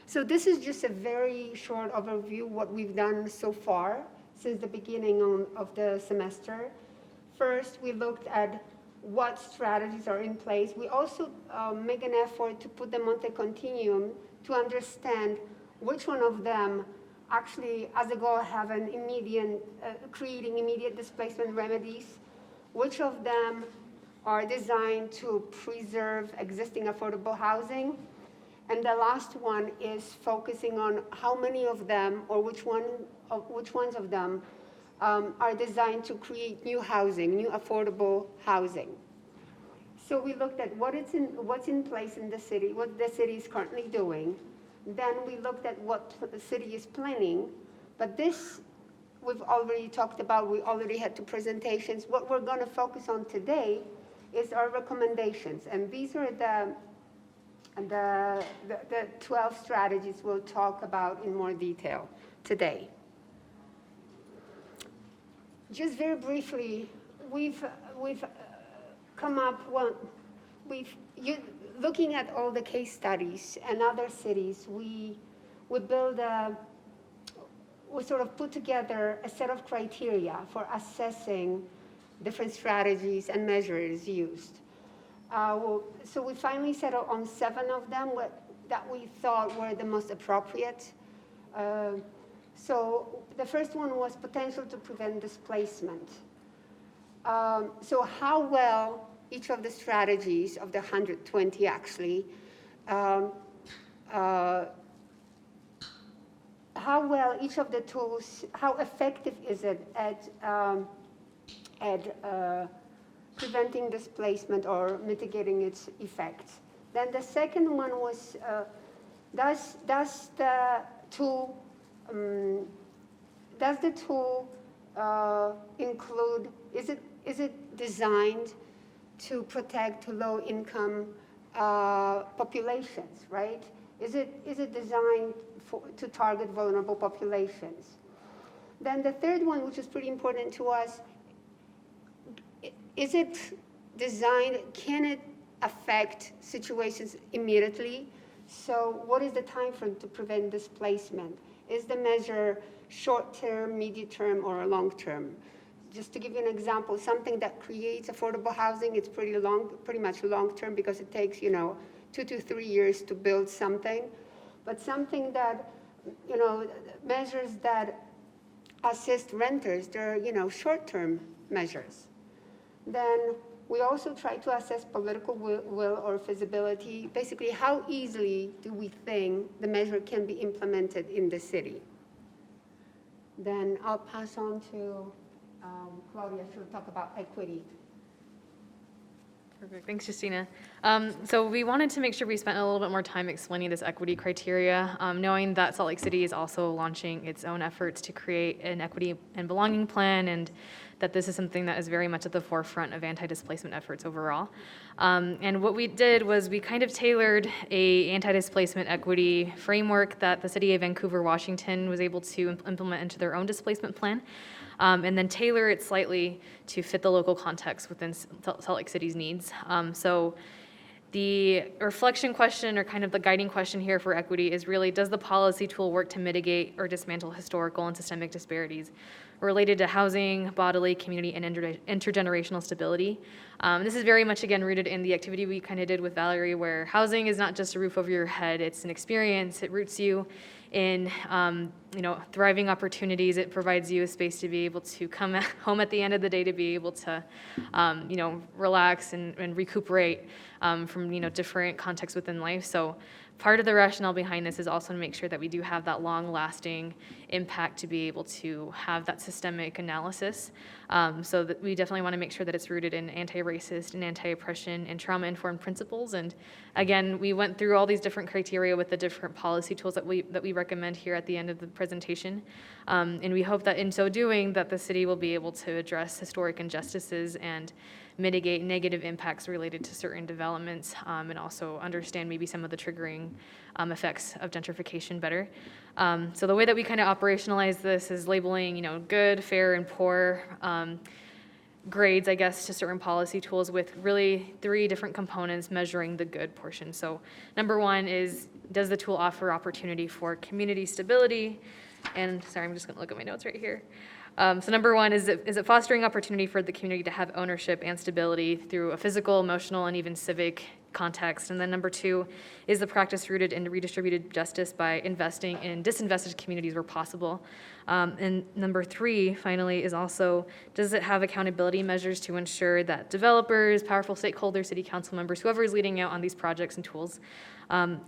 So this is just a very short overview of what we've done so far since the beginning of the semester. First, we looked at what strategies are in place. We also make an effort to put them on the continuum to understand which one of them actually, as a goal, have an immediate, creating immediate displacement remedies, which of them are designed to preserve existing affordable housing. And the last one is focusing on how many of them, or which ones of them are designed to create new housing, new affordable housing. So we looked at what's in place in the city, what the city is currently doing. Then we looked at what the city is planning. But this we've already talked about. We already had 2 presentations. What we're going to focus on today is our recommendations. And these are the 12 strategies we'll talk about in more detail today. Just very briefly, we've come up, looking at all the case studies and other cities, we sort of put together a set of criteria for assessing different strategies and measures used. So we finally settled on 7 of them that we thought were the most appropriate. So the first one was potential to prevent displacement. So how well each of the strategies of the 120 actually, how well each of the tools, how effective is it at preventing displacement or mitigating its effects. Then the second one was, does the tool include, is it designed to protect low-income populations, right? Is it designed to target vulnerable populations? Then the third one, which is pretty important to us, is it designed, can it affect situations immediately? So what is the time frame to prevent displacement? Is the measure short-term, medium-term, or long-term? Just to give you an example, something that creates affordable housing, it's pretty much long-term because it takes, 2 to 3 years to build something. But something that, measures that assist renters, they're, short-term measures. Then we also try to assess political will or feasibility. Basically, how easily do we think the measure can be implemented in the city? Then I'll pass on to Claudia. She'll talk about equity. Perfect. Thanks, Justina. So we wanted to make sure we spent a little bit more time explaining this equity criteria, knowing that Salt Lake City is also launching its own efforts to create an equity and belonging plan, and that this is something that is very much at the forefront of anti-displacement efforts overall. And what we did was we kind of tailored a anti-displacement equity framework that the City of Vancouver, Washington was able to implement into their own displacement plan. and then tailor it slightly to fit the local context within Salt Lake City's needs. So the reflection question, or kind of the guiding question here for equity, is really, does the policy tool work to mitigate or dismantle historical and systemic disparities related to housing, bodily, community, and intergenerational stability? This is very much, again, rooted in the activity we kind of did with Valerie, where housing is not just a roof over your head, it's an experience. It roots you in thriving opportunities. It provides you a space to be able to come home at the end of the day, to be able to relax and recuperate from different contexts within life. So part of the rationale behind this is also to make sure that we do have that long-lasting impact, to be able to have that systemic analysis. So that we definitely want to make sure that it's rooted in anti-racist and anti-oppression and trauma-informed principles. And again, we went through all these different criteria with the different policy tools that we recommend here at the end of the presentation. And we hope that in so doing, that the city will be able to address historic injustices and mitigate negative impacts related to certain developments, and also understand maybe some of the triggering effects of gentrification better. So the way that we kind of operationalize this is labeling, good, fair, and poor grades, I guess, to certain policy tools, with really 3 different components measuring the good portion. So number 1 is, does the tool offer opportunity for community stability? And sorry, I'm just gonna look at my notes right here. So number 1 is it fostering opportunity for the community to have ownership and stability through a physical, emotional, and even civic context. And then number 2 is the practice rooted in redistributed justice by investing in disinvested communities where possible. And number 3, finally, is also, does it have accountability measures to ensure that developers, powerful stakeholders, city council members, whoever is leading out on these projects and tools,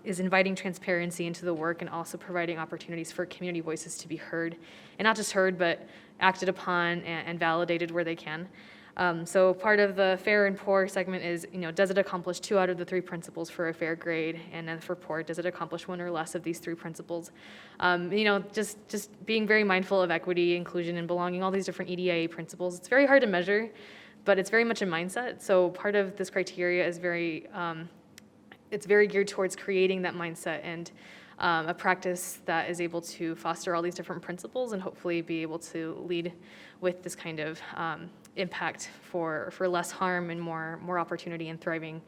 is inviting transparency into the work, and also providing opportunities for community voices to be heard, and not just heard, but acted upon and validated where they can. So part of the fair and poor segment is, does it accomplish 2 out of the 3 principles for a fair grade? And then for poor, does it accomplish 1 or less of these 3 principles? Just being very mindful of equity, inclusion, and belonging, all these different EDIA principles. It's very hard to measure, but it's very much a mindset. So part of this criteria is it's very geared towards creating that mindset and a practice that is able to foster all these different principles, and hopefully be able to lead with this kind of impact for less harm and more opportunity and thriving,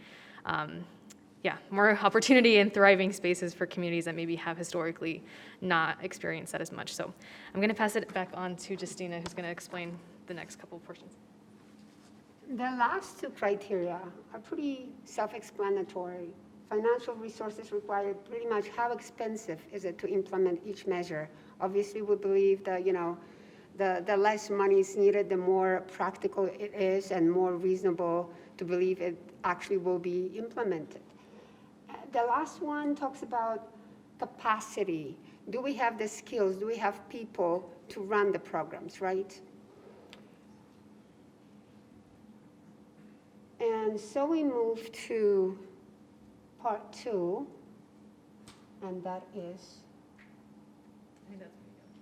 more opportunity and thriving spaces for communities that maybe have historically not experienced that as much. So I'm going to pass it back on to Justina, who's going to explain the next couple of portions. The last 2 criteria are pretty self-explanatory. Financial resources required, pretty much how expensive is it to implement each measure? Obviously, we believe that, the less money is needed, the more practical it is and more reasonable to believe it actually will be implemented. The last one talks about capacity. Do we have the skills? Do we have people to run the programs, right? And so we move to part 2, and that is,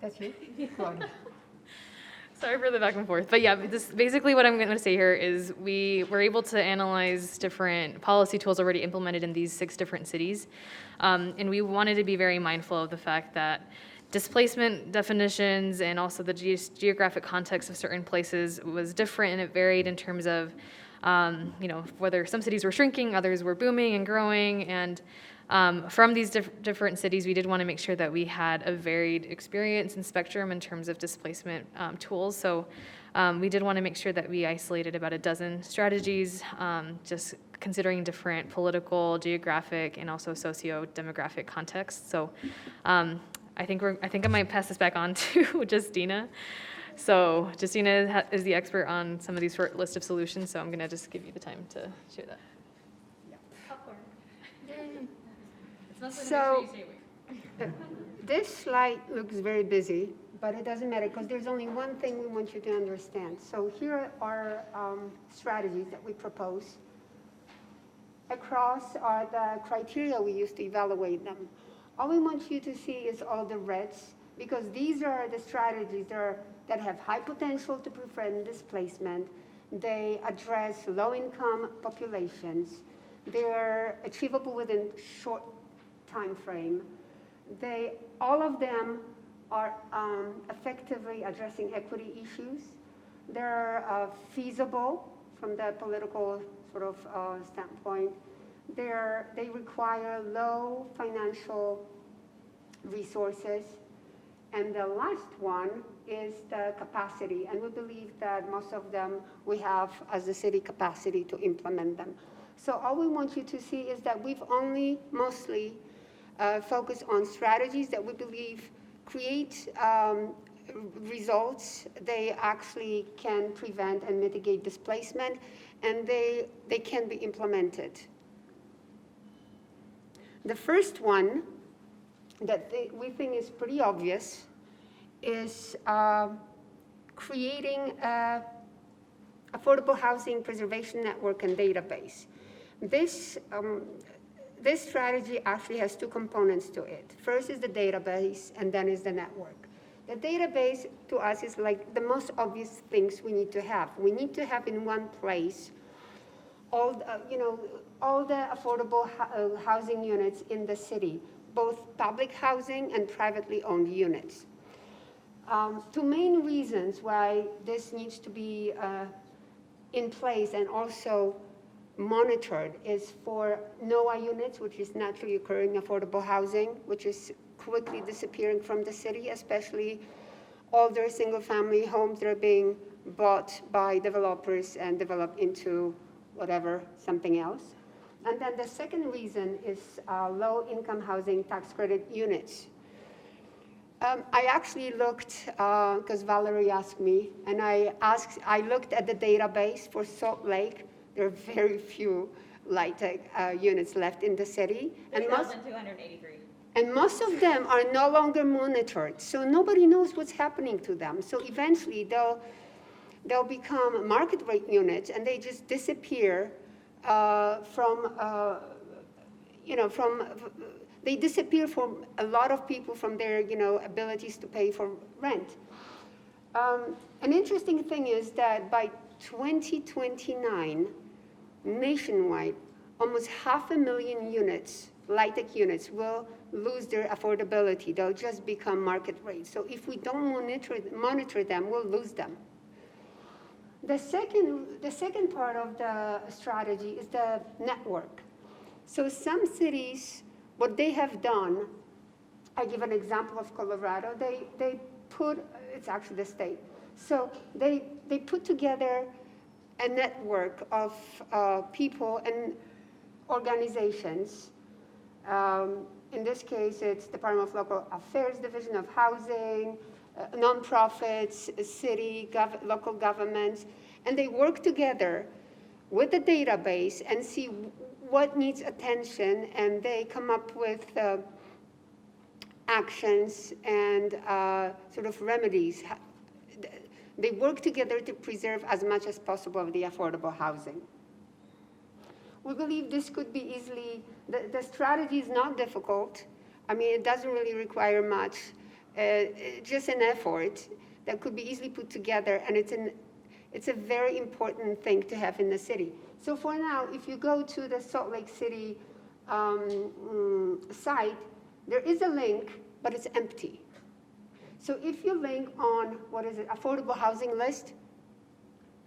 that's you? Sorry for the back and forth, but yeah, basically what I'm going to say here is we were able to analyze different policy tools already implemented in these 6 different cities, and we wanted to be very mindful of the fact that displacement definitions and also the geographic context of certain places was different, and it varied in terms of whether some cities were shrinking, others were booming and growing, and from these different cities, we did want to make sure that we had a varied experience and spectrum in terms of displacement tools. So we did want to make sure that we isolated about a dozen strategies, just considering different political, geographic, and also socio-demographic contexts. So I think I might pass this back on to Justina. So Justina is the expert on some of these short list of solutions, so I'm going to just give you the time to share that. So this slide looks very busy, but it doesn't matter because there's only one thing we want you to understand. So here are strategies that we propose. Across are the criteria we use to evaluate them. All we want you to see is all the reds, because these are the strategies that have high potential to prevent displacement. They address low-income populations. They're achievable within short time frame. All of them are effectively addressing equity issues. They're feasible from the political sort of standpoint. They require low financial resources. And the last one is the capacity. And we believe that most of them we have as a city capacity to implement them. So all we want you to see is that we've only mostly focused on strategies that we believe create results. They actually can prevent and mitigate displacement, and they can be implemented. The first one that we think is pretty obvious is creating an affordable housing preservation network and database. This strategy actually has two components to it. First is the database, and then is the network. The database to us is like the most obvious things we need to have. We need to have in one place all the affordable housing units in the city, both public housing and privately owned units. Two main reasons why this needs to be in place and also monitored is for NOAA units, which is naturally occurring affordable housing, which is quickly disappearing from the city, especially older single-family homes that are being bought by developers and developed into whatever, something else. And then the second reason is low-income housing tax credit units. I actually looked, because Valerie asked me, and I looked at the database for Salt Lake. There are very few LIHTC units left in the city. 3,283. And most of them are no longer monitored, so nobody knows what's happening to them. So eventually they'll become market rate units, and they just disappear they disappear from a lot of people from their abilities to pay for rent. An interesting thing is that by 2029, nationwide, almost 500,000 units, LIHTC units, will lose their affordability. They'll just become market rate. So if we don't monitor them, we'll lose them. The second part of the strategy is the network. So some cities, what they have done, I give an example of Colorado, they put, it's actually the state, so they put together a network of people and organizations. In this case, it's Department of Local Affairs, Division of Housing, nonprofits, city, local governments, and they work together with the database and see what needs attention, and they come up with actions and sort of remedies. They work together to preserve as much as possible of the affordable housing. We believe this could be easily, the strategy is not difficult. I mean, it doesn't really require much, just an effort that could be easily put together, and it's a very important thing to have in the city. So for now, if you go to the Salt Lake City site, there is a link, but it's empty. So if you link on, affordable housing list,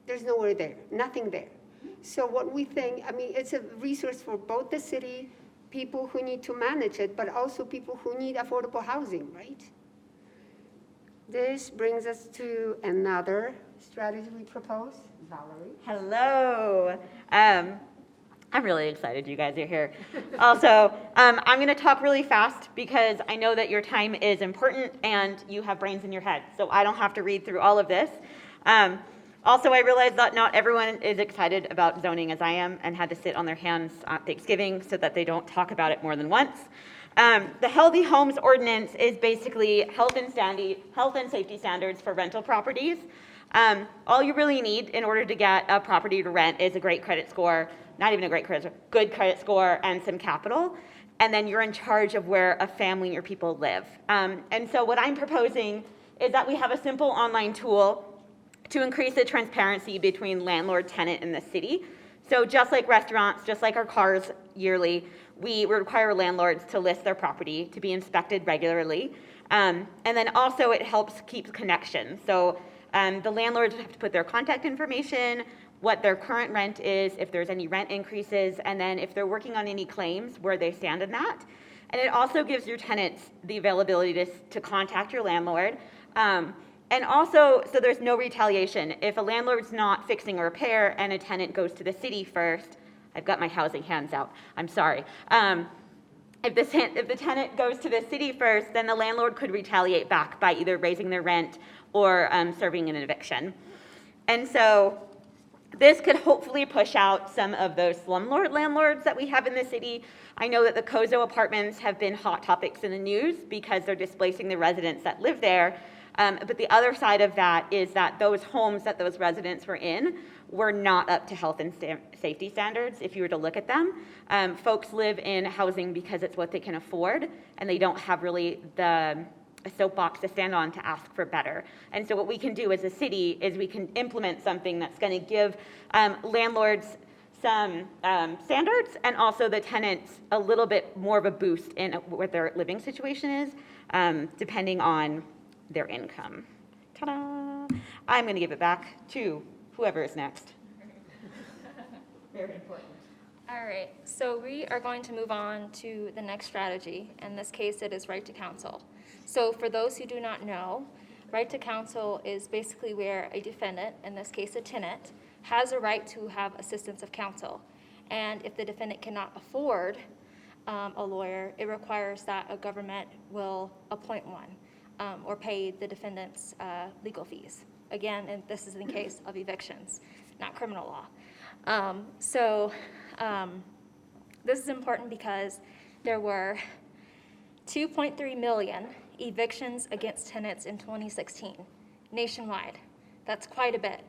there's nowhere there, nothing there. So what we think, I mean, it's a resource for both the city, people who need to manage it, but also people who need affordable housing, right? This brings us to another strategy we propose. Valerie. Hello. I'm really excited you guys are here. Also, I'm going to talk really fast because I know that your time is important and you have brains in your head, so I don't have to read through all of this. Also, I realize that not everyone is excited about zoning as I am and had to sit on their hands at Thanksgiving so that they don't talk about it more than once. The Healthy Homes Ordinance is basically health and safety standards for rental properties. All you really need in order to get a property to rent is a great credit score, not even a great credit score, good credit score and some capital. And then you're in charge of where a family and your people live. And so what I'm proposing is that we have a simple online tool to increase the transparency between landlord, tenant, and the city. So just like restaurants, just like our cars yearly, we require landlords to list their property, to be inspected regularly. And then also it helps keep connections. So the landlords have to put their contact information, what their current rent is, if there's any rent increases, and then if they're working on any claims, where they stand in that. And it also gives your tenants the availability to contact your landlord. And also, so there's no retaliation. If a landlord's not fixing a repair and a tenant goes to the city first, I've got my housing hands out, I'm sorry. If the tenant goes to the city first, then the landlord could retaliate back by either raising their rent or serving an eviction. And so this could hopefully push out some of those slumlord landlords that we have in the city. I know that the Cozo apartments have been hot topics in the news because they're displacing the residents that live there. But the other side of that is that those homes that those residents were in were not up to health and safety standards, if you were to look at them. Folks live in housing because it's what they can afford, and they don't have really a soapbox to stand on to ask for better. And so what we can do as a city is we can implement something that's going to give landlords some standards and also the tenants a little bit more of a boost in what their living situation is, depending on their income. Ta-da! I'm going to give it back to whoever is next. Very important. All right, so we are going to move on to the next strategy. In this case, it is right to counsel. So for those who do not know, right to counsel is basically where a defendant, in this case a tenant, has a right to have assistance of counsel. And if the defendant cannot afford a lawyer, it requires that a government will appoint one or pay the defendant's legal fees. Again, and this is in case of evictions, not criminal law. This is important because there were 2.3 million evictions against tenants in 2016, nationwide. That's quite a bit.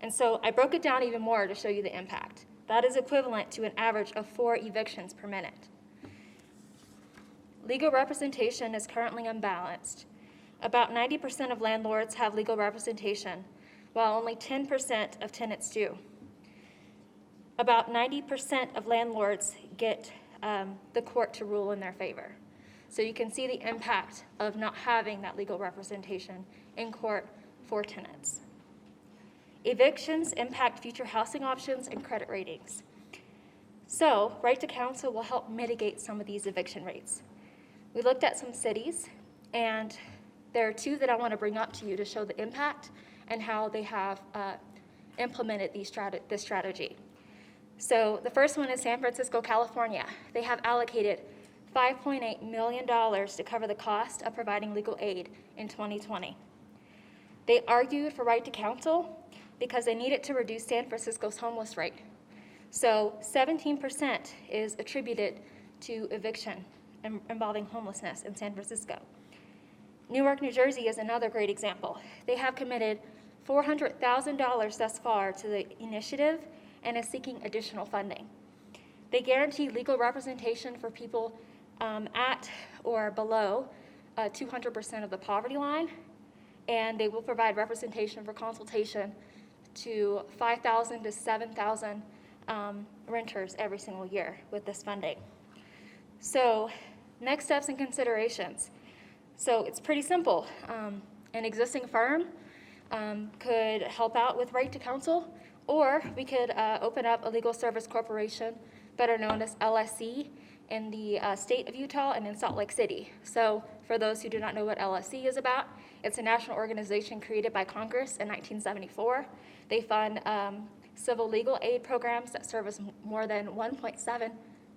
And so I broke it down even more to show you the impact. That is equivalent to an average of 4 evictions per minute. Legal representation is currently unbalanced. About 90% of landlords have legal representation, while only 10% of tenants do. About 90% of landlords get the court to rule in their favor. So you can see the impact of not having that legal representation in court for tenants. Evictions impact future housing options and credit ratings. So, right to counsel will help mitigate some of these eviction rates. We looked at some cities, and there are 2 that I want to bring up to you to show the impact and how they have implemented this strategy. So the first one is San Francisco, California. They have allocated $5.8 million to cover the cost of providing legal aid in 2020. They argued for right to counsel because they needed to reduce San Francisco's homeless rate. So 17% is attributed to eviction involving homelessness in San Francisco. Newark, New Jersey is another great example. They have committed $400,000 thus far to the initiative and is seeking additional funding. They guarantee legal representation for people at or below 200% of the poverty line, and they will provide representation for consultation to 5,000 to 7,000 renters every single year with this funding. So next steps and considerations. So it's pretty simple. An existing firm could help out with right to counsel, or we could open up a legal service corporation, better known as LSC, in the state of Utah and in Salt Lake City. So for those who do not know what LSC is about, it's a national organization created by Congress in 1974. They fund civil legal aid programs that service more than 1.7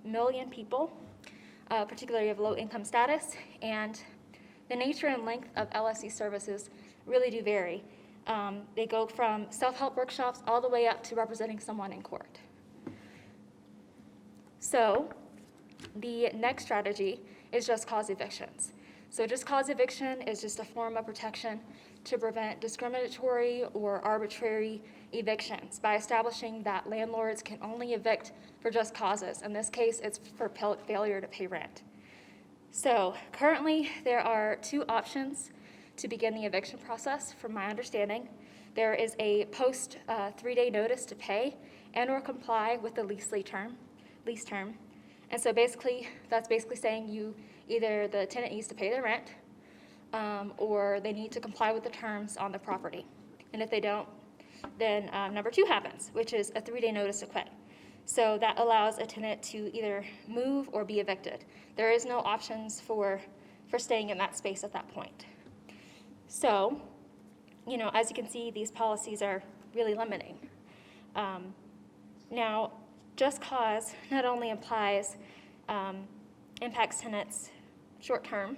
million people, particularly of low income status, and the nature and length of LSC services really do vary. They go from self-help workshops all the way up to representing someone in court. So the next strategy is just cause evictions. So just cause eviction is just a form of protection to prevent discriminatory or arbitrary evictions by establishing that landlords can only evict for just causes. In this case, it's for failure to pay rent. So currently, there are 2 options to begin the eviction process, from my understanding. There is a post 3-day notice to pay and or comply with the lease term. And so basically, that's basically saying the tenant needs to pay their rent, or they need to comply with the terms on the property. And if they don't, then number 2 happens, which is a 3-day notice to quit. So that allows a tenant to either move or be evicted. There is no options for staying in that space at that point. So, you know, as you can see, these policies are really limiting. Now, just cause not only impacts tenants short-term,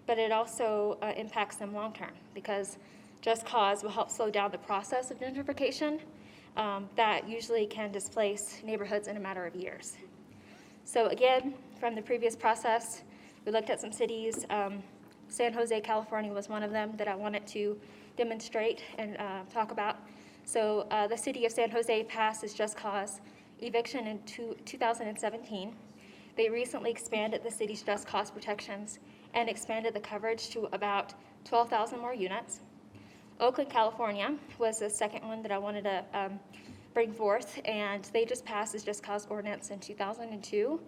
but it also impacts them long-term, because just cause will help slow down the process of gentrification that usually can displace neighborhoods in a matter of years. So again, from the previous process, we looked at some cities. San Jose, California was one of them that I wanted to demonstrate and talk about. So the city of San Jose passed its just cause eviction in 2017. They recently expanded the city's just cause protections and expanded the coverage to about 12,000 more units. Oakland, California was the second one that I wanted to bring forth, and they just passed this just cause ordinance in 2002.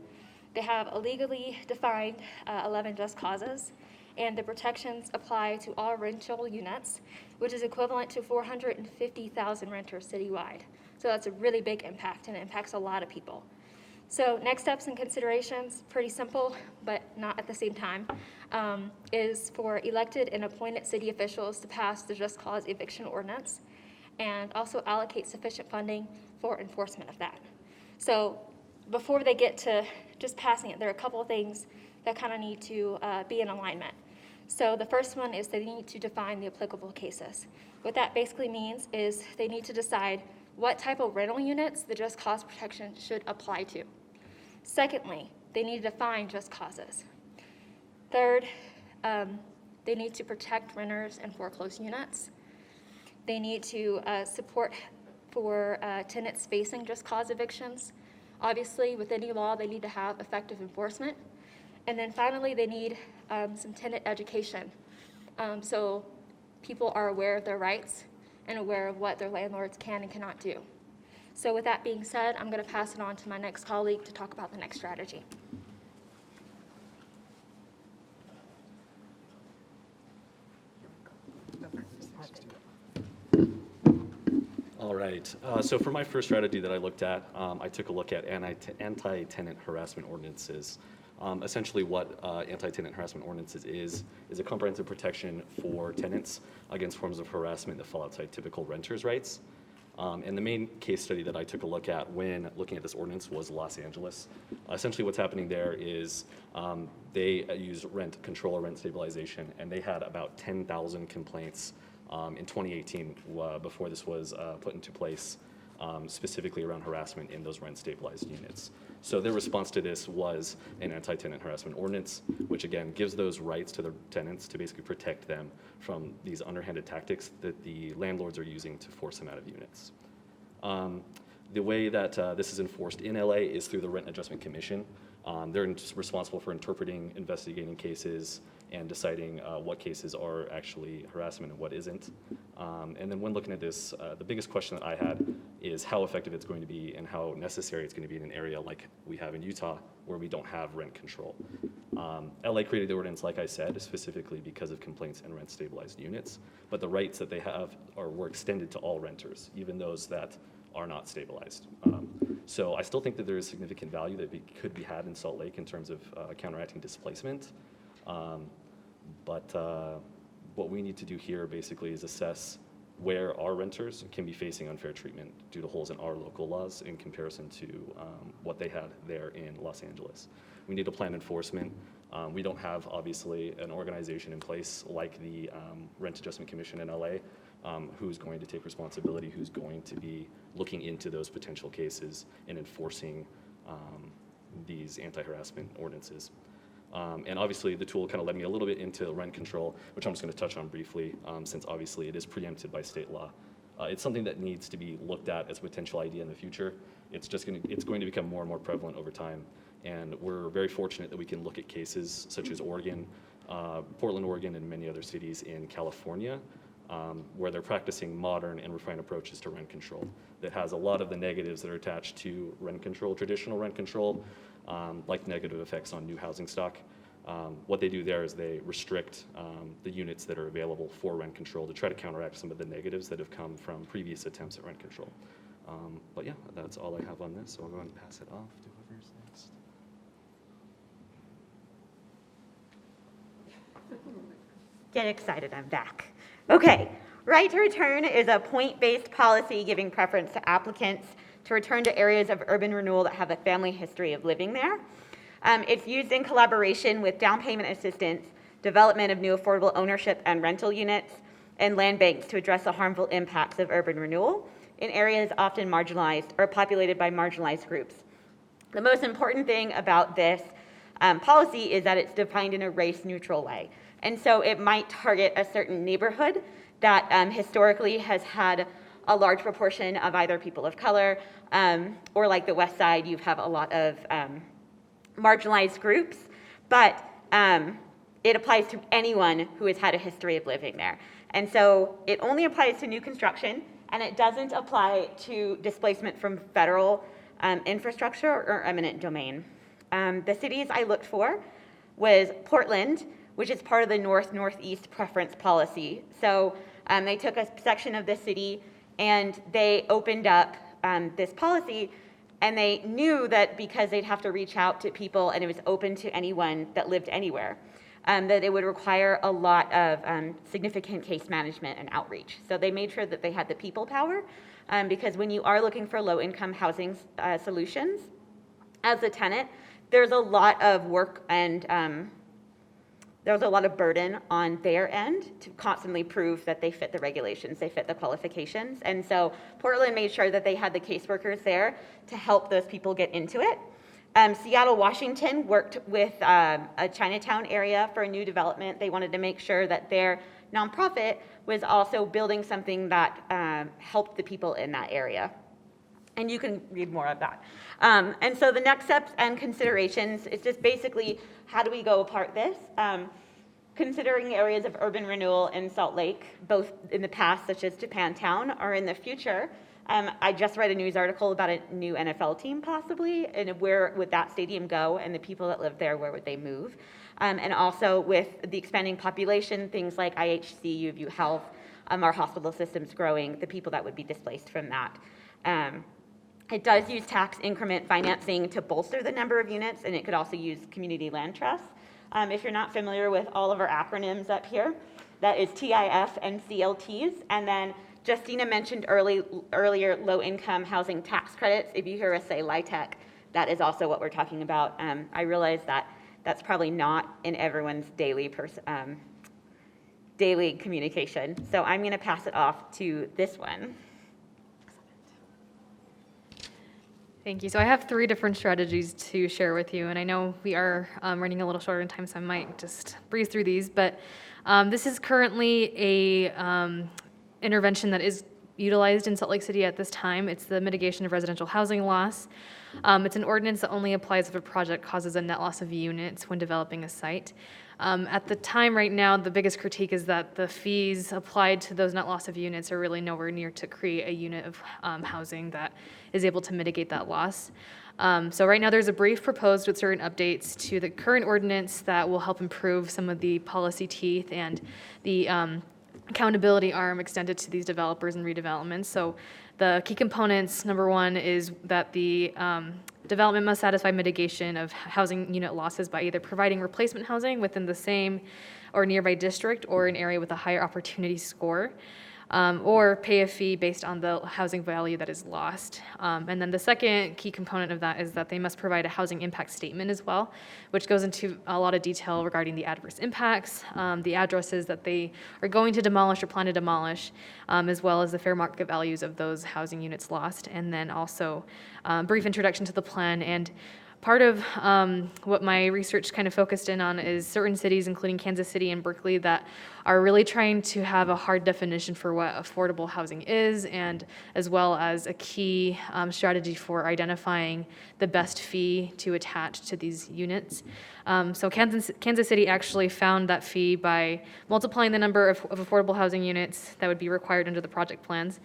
They have a legally defined 11 just causes, and the protections apply to all rental units, which is equivalent to 450,000 renters citywide. So that's a really big impact, and it impacts a lot of people. So next steps and considerations, pretty simple, but not at the same time, is for elected and appointed city officials to pass the just cause eviction ordinance and also allocate sufficient funding for enforcement of that. So before they get to just passing it, there are a couple of things that kind of need to be in alignment. So the first one is they need to define the applicable cases. What that basically means is they need to decide what type of rental units the just cause protection should apply to. Secondly, they need to define just causes. Third, they need to protect renters and foreclosed units. They need to support for tenants facing just cause evictions. Obviously, with any law, they need to have effective enforcement. And then finally, they need some tenant education. So people are aware of their rights and aware of what their landlords can and cannot do. So with that being said, I'm going to pass it on to my next colleague to talk about the next strategy. All right, so for my first strategy that I looked at, I took a look at anti-tenant harassment ordinances. Essentially what anti-tenant harassment ordinances is a comprehensive protection for tenants against forms of harassment that fall outside typical renters' rights. And the main case study that I took a look at when looking at this ordinance was Los Angeles. Essentially what's happening there is they use rent control or rent stabilization, and they had about 10,000 complaints in 2018 before this was put into place, specifically around harassment in those rent stabilized units. So their response to this was an anti-tenant harassment ordinance, which again gives those rights to the tenants to basically protect them from these underhanded tactics that the landlords are using to force them out of units. The way that this is enforced in LA is through the Rent Adjustment Commission. They're responsible for interpreting, investigating cases, and deciding what cases are actually harassment and what isn't. And then when looking at this, the biggest question that I had is how effective it's going to be and how necessary it's going to be in an area like we have in Utah where we don't have rent control. LA created the ordinance, like I said, specifically because of complaints and rent stabilized units, but the rights that they have were extended to all renters, even those that are not stabilized. So I still think that there is significant value that could be had in Salt Lake in terms of counteracting displacement. But what we need to do here basically is assess where our renters can be facing unfair treatment due to holes in our local laws in comparison to what they had there in Los Angeles. We need to plan enforcement. We don't have, obviously, an organization in place like the Rent Adjustment Commission in LA, who's going to take responsibility, who's going to be looking into those potential cases and enforcing these anti-harassment ordinances. And obviously, the tool kind of led me a little bit into rent control, which I'm just going to touch on briefly, since obviously it is preempted by state law. It's something that needs to be looked at as a potential idea in the future. It's going to become more and more prevalent over time. And we're very fortunate that we can look at cases such as Oregon, Portland, Oregon, and many other cities in California, where they're practicing modern and refined approaches to rent control that has a lot of the negatives that are attached to rent control, traditional rent control, like negative effects on new housing stock, What they do there is they restrict the units that are available for rent control to try to counteract some of the negatives that have come from previous attempts at rent control. But yeah, that's all I have on this, so I'll go ahead and pass it off to whoever's next. Get excited, I'm back. Okay, right to return is a point-based policy giving preference to applicants to return to areas of urban renewal that have a family history of living there. It's used in collaboration with down payment assistance, development of new affordable ownership and rental units, and land banks to address the harmful impacts of urban renewal in areas often marginalized or populated by marginalized groups. The most important thing about this policy is that it's defined in a race-neutral way. And so it might target a certain neighborhood that historically has had a large proportion of either people of color, or like the West Side, you have a lot of marginalized groups, but it applies to anyone who has had a history of living there. And so it only applies to new construction, and it doesn't apply to displacement from federal infrastructure or eminent domain. The cities I looked for was Portland, which is part of the North-Northeast preference policy. So they took a section of the city and they opened up this policy, and they knew that because they'd have to reach out to people and it was open to anyone that lived anywhere, that it would require a lot of significant case management and outreach. So they made sure that they had the people power, because when you are looking for low-income housing solutions, as a tenant, there's a lot of work and there's a lot of burden on their end to constantly prove that they fit the regulations, they fit the qualifications. And so Portland made sure that they had the caseworkers there to help those people get into it. Seattle, Washington worked with a Chinatown area for a new development. They wanted to make sure that their nonprofit was also building something that helped the people in that area. And you can read more of that. And so the next steps and considerations is just basically, how do we go apart this? Considering areas of urban renewal in Salt Lake, both in the past, such as Japantown, or in the future. I just read a news article about a new NFL team possibly, and where would that stadium go, and the people that live there, where would they move? And also with the expanding population, things like IHC, UVU Health, our hospital system's growing, the people that would be displaced from that. It does use tax increment financing to bolster the number of units, and it could also use community land trusts. If you're not familiar with all of our acronyms up here, that is TIF and CLTs. And then Justina mentioned earlier low-income housing tax credits. If you hear us say LIHTC, that is also what we're talking about. I realize that that's probably not in everyone's daily communication. So I'm going to pass it off to this one. Thank you. So I have 3 different strategies to share with you, and I know we are running a little short on time, so I might just breeze through these. But this is currently a intervention that is utilized in Salt Lake City at this time. It's the mitigation of residential housing loss. It's an ordinance that only applies if a project causes a net loss of units when developing a site. At the time right now, the biggest critique is that the fees applied to those net loss of units are really nowhere near to create a unit of housing that is able to mitigate that loss. So right now there's a brief proposed with certain updates to the current ordinance that will help improve some of the policy teeth and the accountability arm extended to these developers and redevelopments. So the key components, number 1, is that the development must satisfy mitigation of housing unit losses by either providing replacement housing within the same or nearby district or an area with a higher opportunity score, or pay a fee based on the housing value that is lost. And then the second key component of that is that they must provide a housing impact statement as well, which goes into a lot of detail regarding the adverse impacts, the addresses that they are going to demolish or plan to demolish, as well as the fair market values of those housing units lost, and then also brief introduction to the plan. And part of what my research kind of focused in on is certain cities, including Kansas City and Berkeley, that are really trying to have a hard definition for what affordable housing is, and as well as a key strategy for identifying the best fee to attach to these units. So Kansas City actually found that fee by multiplying the number of affordable housing units that would be required under the project plans,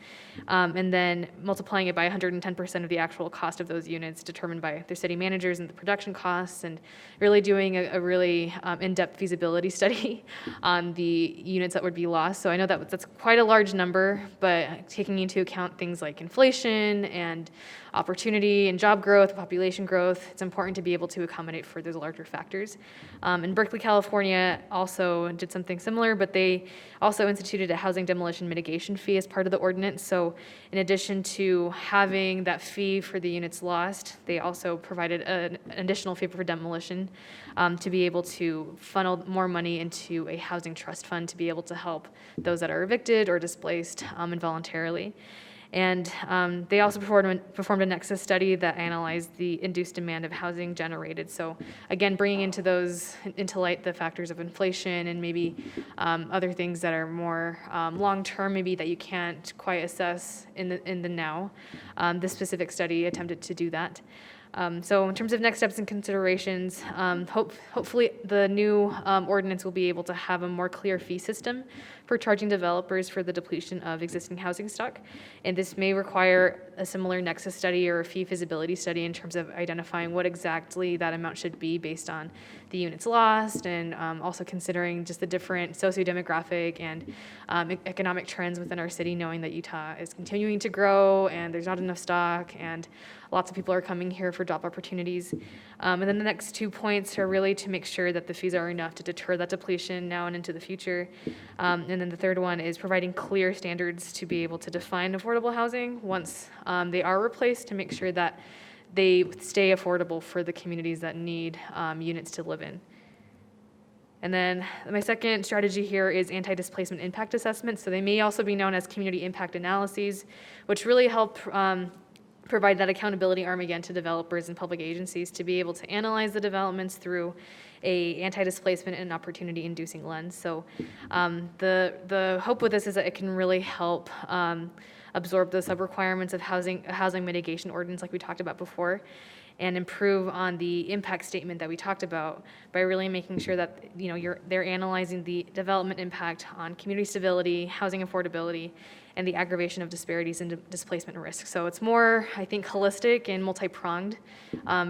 and then multiplying it by 110% of the actual cost of those units determined by their city managers and the production costs, and really doing a really in-depth feasibility study on the units that would be lost. So I know that that's quite a large number, but taking into account things like inflation and opportunity and job growth, population growth, it's important to be able to accommodate for those larger factors. In Berkeley, California also did something similar, but they also instituted a housing demolition mitigation fee as part of the ordinance. So in addition to having that fee for the units lost, they also provided an additional fee for demolition to be able to funnel more money into a housing trust fund to be able to help those that are evicted or displaced involuntarily. And they also performed a nexus study that analyzed the induced demand of housing generated. So again, bringing into light the factors of inflation and maybe other things that are more long-term, maybe that you can't quite assess in the now. This specific study attempted to do that. So in terms of next steps and considerations, hopefully the new ordinance will be able to have a more clear fee system for charging developers for the depletion of existing housing stock. And this may require a similar nexus study or a fee feasibility study in terms of identifying what exactly that amount should be based on the units lost, and also considering just the different socio-demographic and economic trends within our city, knowing that Utah is continuing to grow and there's not enough stock and lots of people are coming here for job opportunities. And then the next 2 points are really to make sure that the fees are enough to deter that depletion now and into the future. And then the third one is providing clear standards to be able to define affordable housing once they are replaced, to make sure that they stay affordable for the communities that need units to live in. And then my second strategy here is anti-displacement impact assessments. So they may also be known as community impact analyses, which really help provide that accountability arm again to developers and public agencies to be able to analyze the developments through a anti-displacement and opportunity-inducing lens. So the hope with this is that it can really help absorb the sub-requirements of housing mitigation ordinance like we talked about before, and improve on the impact statement that we talked about by really making sure that they're analyzing the development impact on community stability, housing affordability, and the aggravation of disparities and displacement risk. So it's more, I think, holistic and multi-pronged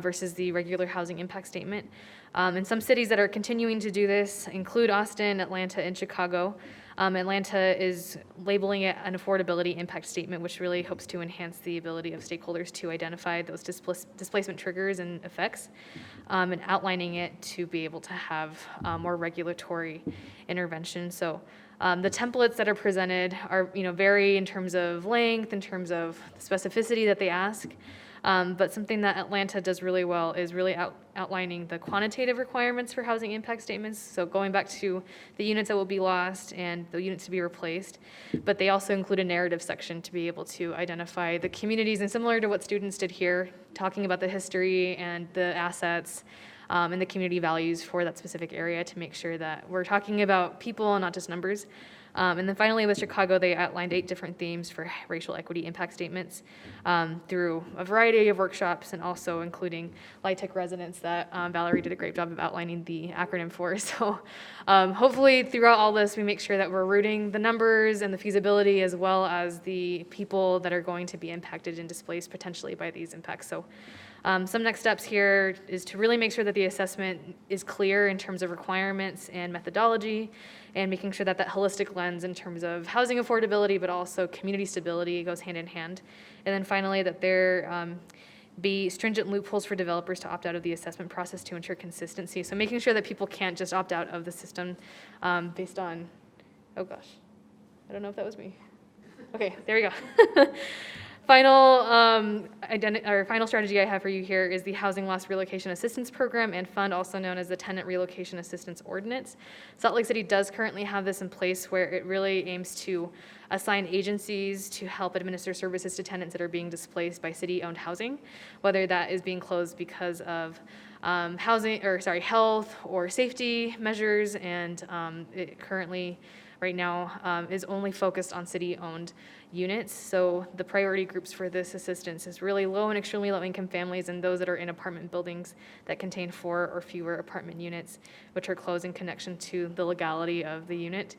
versus the regular housing impact statement. And some cities that are continuing to do this include Austin, Atlanta, and Chicago. Atlanta is labeling it an affordability impact statement, which really hopes to enhance the ability of stakeholders to identify those displacement triggers and effects, and outlining it to be able to have more regulatory intervention. So the templates that are presented are vary in terms of length, in terms of the specificity that they ask. But something that Atlanta does really well is really outlining the quantitative requirements for housing impact statements. So going back to the units that will be lost and the units to be replaced, but they also include a narrative section to be able to identify the communities, and similar to what students did here, talking about the history and the assets and the community values for that specific area, to make sure that we're talking about people and not just numbers. And then finally, with Chicago, they outlined 8 different themes for racial equity impact statements through a variety of workshops, and also including LIHTC residents that Valerie did a great job of outlining the acronym for. So hopefully throughout all this, we make sure that we're rooting the numbers and the feasibility, as well as the people that are going to be impacted and displaced potentially by these impacts. So some next steps here is to really make sure that the assessment is clear in terms of requirements and methodology, and making sure that that holistic lens in terms of housing affordability, but also community stability, goes hand in hand. And then finally, that there be stringent loopholes for developers to opt out of the assessment process to ensure consistency. So making sure that people can't just opt out of the system based on, oh gosh, I don't know if that was me. Okay, there we go. Final strategy I have for you here is the Housing Loss Relocation Assistance Program and Fund, also known as the Tenant Relocation Assistance Ordinance. Salt Lake City does currently have this in place where it really aims to assign agencies to help administer services to tenants that are being displaced by city-owned housing, whether that is being closed because of health or safety measures, and it currently, right now, is only focused on city-owned units. So the priority groups for this assistance is really low and extremely low-income families and those that are in apartment buildings that contain 4 or fewer apartment units, which are closed in connection to the legality of the unit.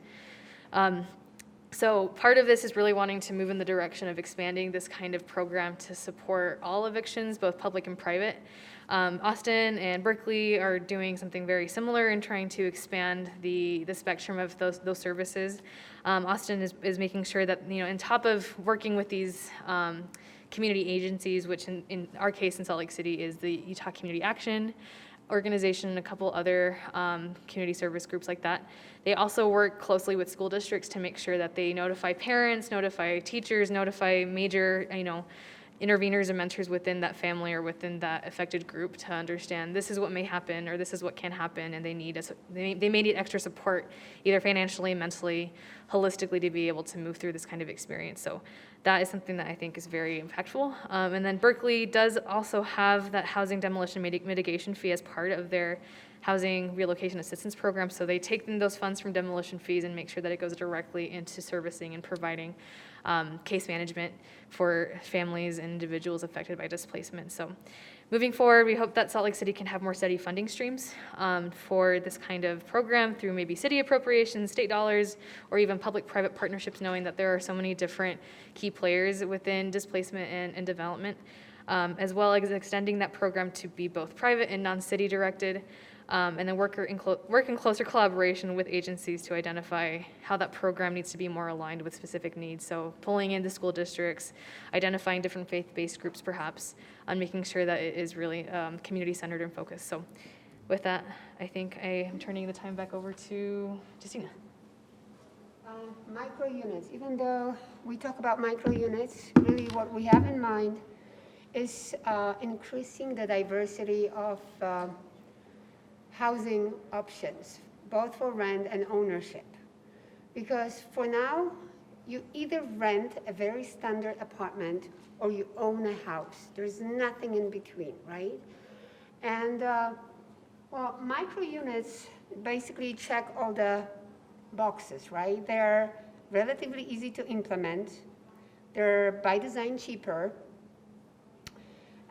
So part of this is really wanting to move in the direction of expanding this kind of program to support all evictions, both public and private. Austin and Berkeley are doing something very similar in trying to expand the spectrum of those services. Austin is making sure that, on top of working with these community agencies, which in our case in Salt Lake City is the Utah Community Action Organization and a couple other community service groups like that. They also work closely with school districts to make sure that they notify parents, notify teachers, notify major, interveners and mentors within that family or within that affected group to understand this is what may happen or this is what can happen, and they may need extra support, either financially, mentally, holistically, to be able to move through this kind of experience. So that is something that I think is very impactful. And then Berkeley does also have that housing demolition mitigation fee as part of their housing relocation assistance program. So they take those funds from demolition fees and make sure that it goes directly into servicing and providing case management for families and individuals affected by displacement. So moving forward, we hope that Salt Lake City can have more steady funding streams for this kind of program through maybe city appropriations, state dollars, or even public-private partnerships, knowing that there are so many different key players within displacement and development, as well as extending that program to be both private and non-city directed. And then work in closer collaboration with agencies to identify how that program needs to be more aligned with specific needs. So pulling in the school districts, identifying different faith-based groups perhaps, and making sure that it is really community-centered and focused. So with that, I think I am turning the time back over to Justina. Micro units, even though we talk about micro units, really what we have in mind is increasing the diversity of housing options, both for rent and ownership. Because for now, you either rent a very standard apartment or you own a house. There's nothing in between, right? And well, micro units basically check all the boxes, right? They're relatively easy to implement. They're by design cheaper.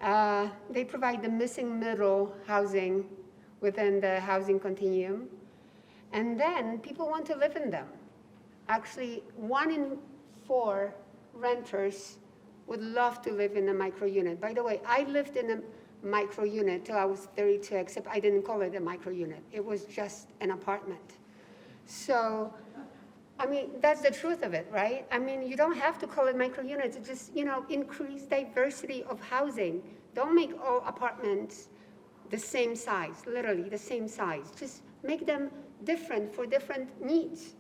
They provide the missing middle housing within the housing continuum. And then people want to live in them. Actually, 1 in 4 renters would love to live in a micro unit. By the way, I lived in a micro unit till I was 32, except I didn't call it a micro unit. It was just an apartment. So, I mean, that's the truth of it, right? I mean, you don't have to call it micro units. It just, increase diversity of housing. Don't make all apartments the same size, literally the same size. Just make them different for different needs.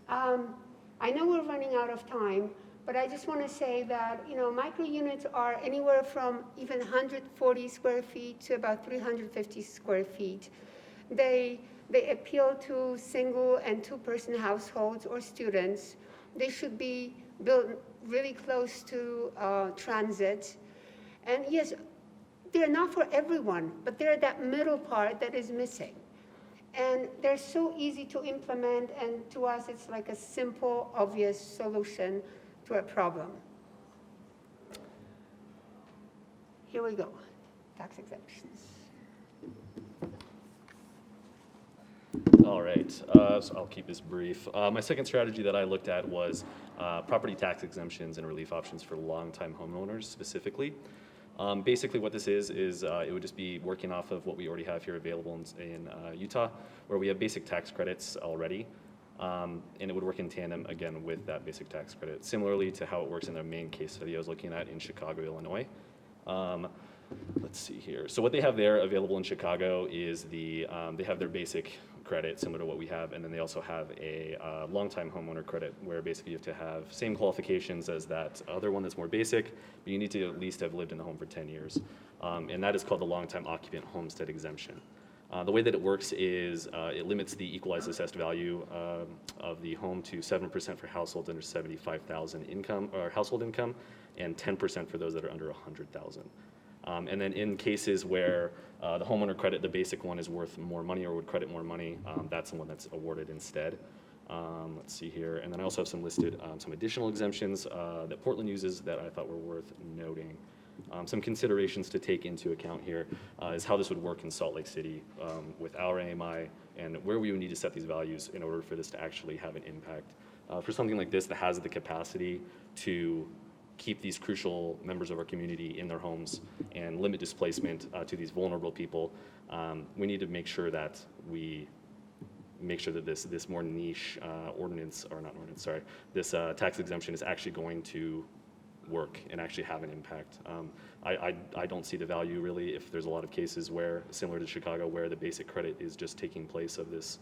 I know we're running out of time, but I just want to say that, micro units are anywhere from even 140 square feet to about 350 square feet. They appeal to single and 2-person households or students. They should be built really close to transit. And yes, they're not for everyone, but they're that middle part that is missing. And they're so easy to implement, and to us, it's like a simple, obvious solution to a problem. Here we go, tax exemptions. All right, so I'll keep this brief. My second strategy that I looked at was property tax exemptions and relief options for long-time homeowners specifically. Basically what this is it would just be working off of what we already have here available in Utah, where we have basic tax credits already, and it would work in tandem again with that basic tax credit, similarly to how it works in the main case study I was looking at in Chicago, Illinois. let's see here. So what they have there available in Chicago is they have their basic credit similar to what we have, and then they also have a long-time homeowner credit where basically you have to have same qualifications as that other one that's more basic, but you need to at least have lived in the home for 10 years. And that is called the long-time occupant homestead exemption. The way that it works is it limits the equalized assessed value of the home to 7% for households under 75,000 income or household income, and 10% for those that are under 100,000. And then in cases where the homeowner credit, the basic one, is worth more money or would credit more money, that's the one that's awarded instead. Let's see here. And then I also have some listed some additional exemptions that Portland uses that I thought were worth noting. Some considerations to take into account here is how this would work in Salt Lake City with our AMI and where we would need to set these values in order for this to actually have an impact. For something like this that has the capacity to keep these crucial members of our community in their homes and limit displacement to these vulnerable people, we need to make sure that this more niche this tax exemption is actually going to work and actually have an impact. I don't see the value really if there's a lot of cases where, similar to Chicago, where the basic credit is just taking place of this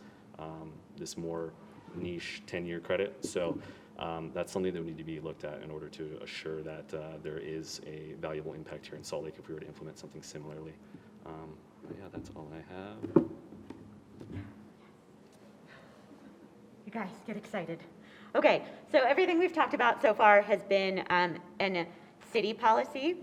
more niche 10-year credit. So that's something that would need to be looked at in order to assure that there is a valuable impact here in Salt Lake if we were to implement something similarly. But yeah, that's all I have. You guys get excited. Okay, so everything we've talked about so far has been in city policy,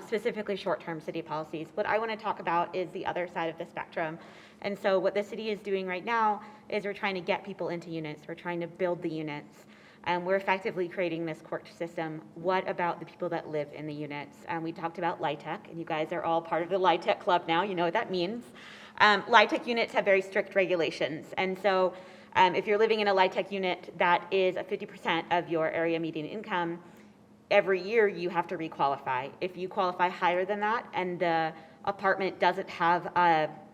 specifically short-term city policies. What I want to talk about is the other side of the spectrum. And so what the city is doing right now is we're trying to get people into units. We're trying to build the units. We're effectively creating this court system. What about the people that live in the units? We talked about LIHTC, and you guys are all part of the LIHTC club now. You know what that means. LIHTC units have very strict regulations. And so if you're living in a LIHTC unit that is a 50% of your area median income, every year you have to requalify. If you qualify higher than that and the apartment doesn't have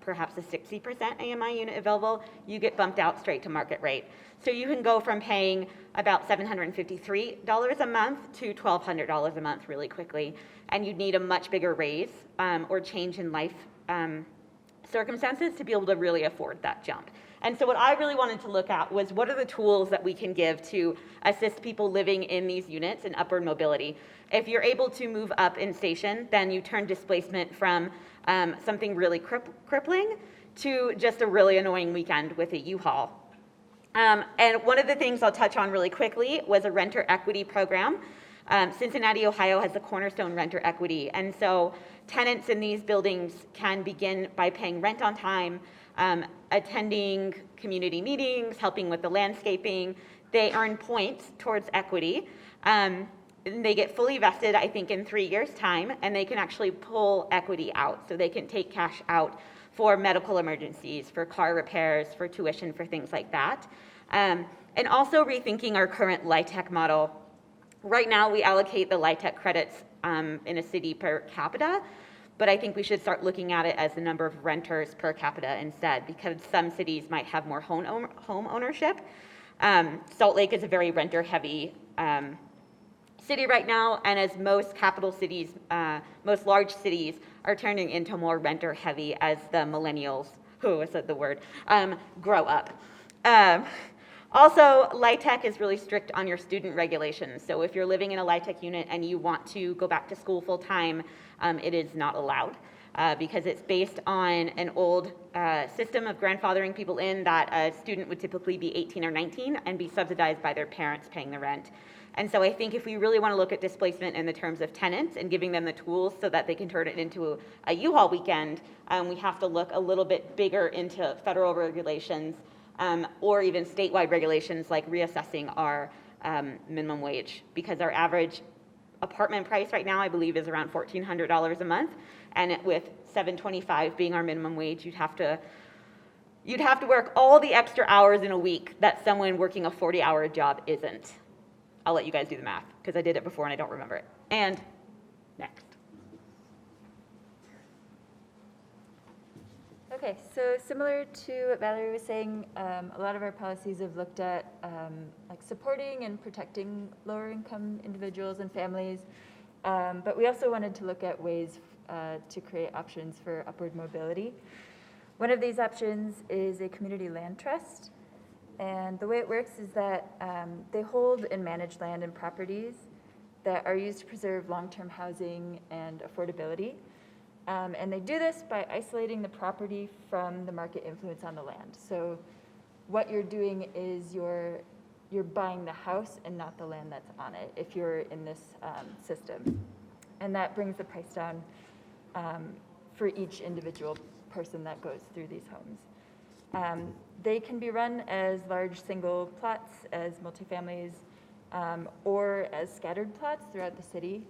perhaps a 60% AMI unit available, you get bumped out straight to market rate. So you can go from paying about $753 a month to $1,200 a month really quickly, and you'd need a much bigger raise or change in life circumstances to be able to really afford that jump. And so what I really wanted to look at was what are the tools that we can give to assist people living in these units in upward mobility. If you're able to move up in station, then you turn displacement from something really crippling to just a really annoying weekend with a U-Haul. And one of the things I'll touch on really quickly was a renter equity program. Cincinnati, Ohio has the Cornerstone renter equity. And so tenants in these buildings can begin by paying rent on time, attending community meetings, helping with the landscaping. They earn points towards equity. They get fully vested, I think, in 3 years' time, and they can actually pull equity out. So they can take cash out for medical emergencies, for car repairs, for tuition, for things like that. And also rethinking our current LIHTC model. Right now, we allocate the LIHTC credits in a city per capita, but I think we should start looking at it as the number of renters per capita instead, because some cities might have more home ownership. Salt Lake is a very renter-heavy city right now, and as most capital cities, most large cities are turning into more renter-heavy as the millennials, I said the word, grow up. Also, LIHTC is really strict on your student regulations. So if you're living in a LIHTC unit and you want to go back to school full-time, it is not allowed because it's based on an old system of grandfathering people in that a student would typically be 18 or 19 and be subsidized by their parents paying the rent. And so I think if we really want to look at displacement in the terms of tenants and giving them the tools so that they can turn it into a U-Haul weekend, we have to look a little bit bigger into federal regulations or even statewide regulations like reassessing our minimum wage, because our average apartment price right now, I believe, is around $1,400 a month, and with $725 being our minimum wage, you'd have to work all the extra hours in a week that someone working a 40-hour job isn't. I'll let you guys do the math, because I did it before and I don't remember it. And next. Okay, so similar to what Valerie was saying, a lot of our policies have looked at like supporting and protecting lower income individuals and families, but we also wanted to look at ways to create options for upward mobility. One of these options is a community land trust. And the way it works is that they hold and manage land and properties that are used to preserve long-term housing and affordability. And they do this by isolating the property from the market influence on the land. So what you're doing is you're buying the house and not the land that's on it if you're in this system. And that brings the price down for each individual person that goes through these homes. They can be run as large single plots, as multifamilies, or as scattered plots throughout the city.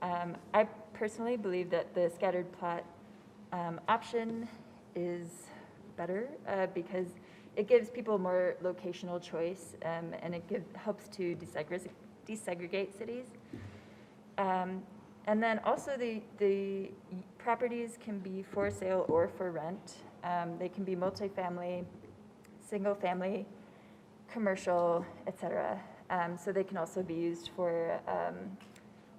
I personally believe that the scattered plot option is better because it gives people more locational choice and it helps to desegregate cities. And then also the properties can be for sale or for rent. They can be multifamily, single family, commercial, etc. So they can also be used for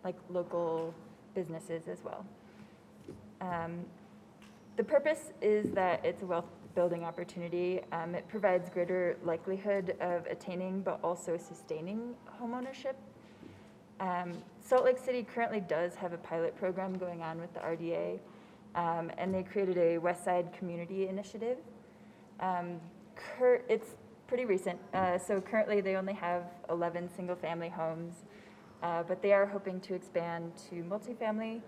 like local businesses as well. The purpose is that it's a wealth building opportunity. It provides greater likelihood of attaining but also sustaining homeownership. Salt Lake City currently does have a pilot program going on with the RDA, and they created a West Side Community Initiative. It's pretty recent, so currently they only have 11 single-family homes, but they are hoping to expand to multifamily,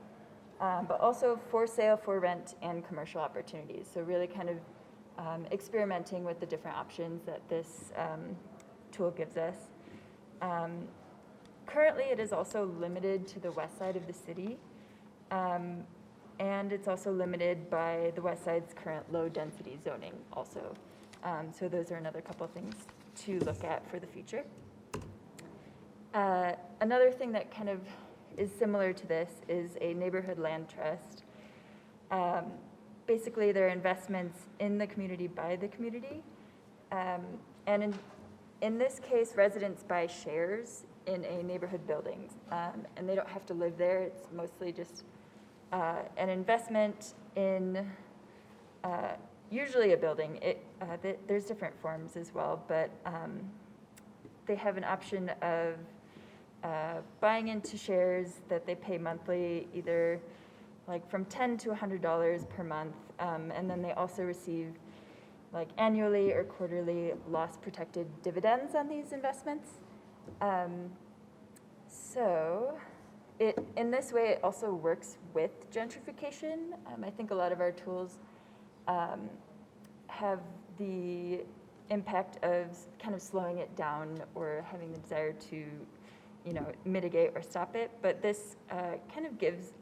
but also for sale, for rent, and commercial opportunities. So really kind of experimenting with the different options that this tool gives us. Currently, it is also limited to the west side of the city, and it's also limited by the west side's current low-density zoning also. So those are another couple of things to look at for the future. Another thing that kind of is similar to this is a neighborhood land trust. Basically, they're investments in the community by the community. And in this case, residents buy shares in a neighborhood building, and they don't have to live there. It's mostly just an investment in usually a building. There's different forms as well, but they have an option of buying into shares that they pay monthly, either like from $10 to $100 per month, and then they also receive like annually or quarterly loss-protected dividends on these investments. So in this way, it also works with gentrification. I think a lot of our tools have the impact of kind of slowing it down or having the desire to, mitigate or stop it. But this kind of gives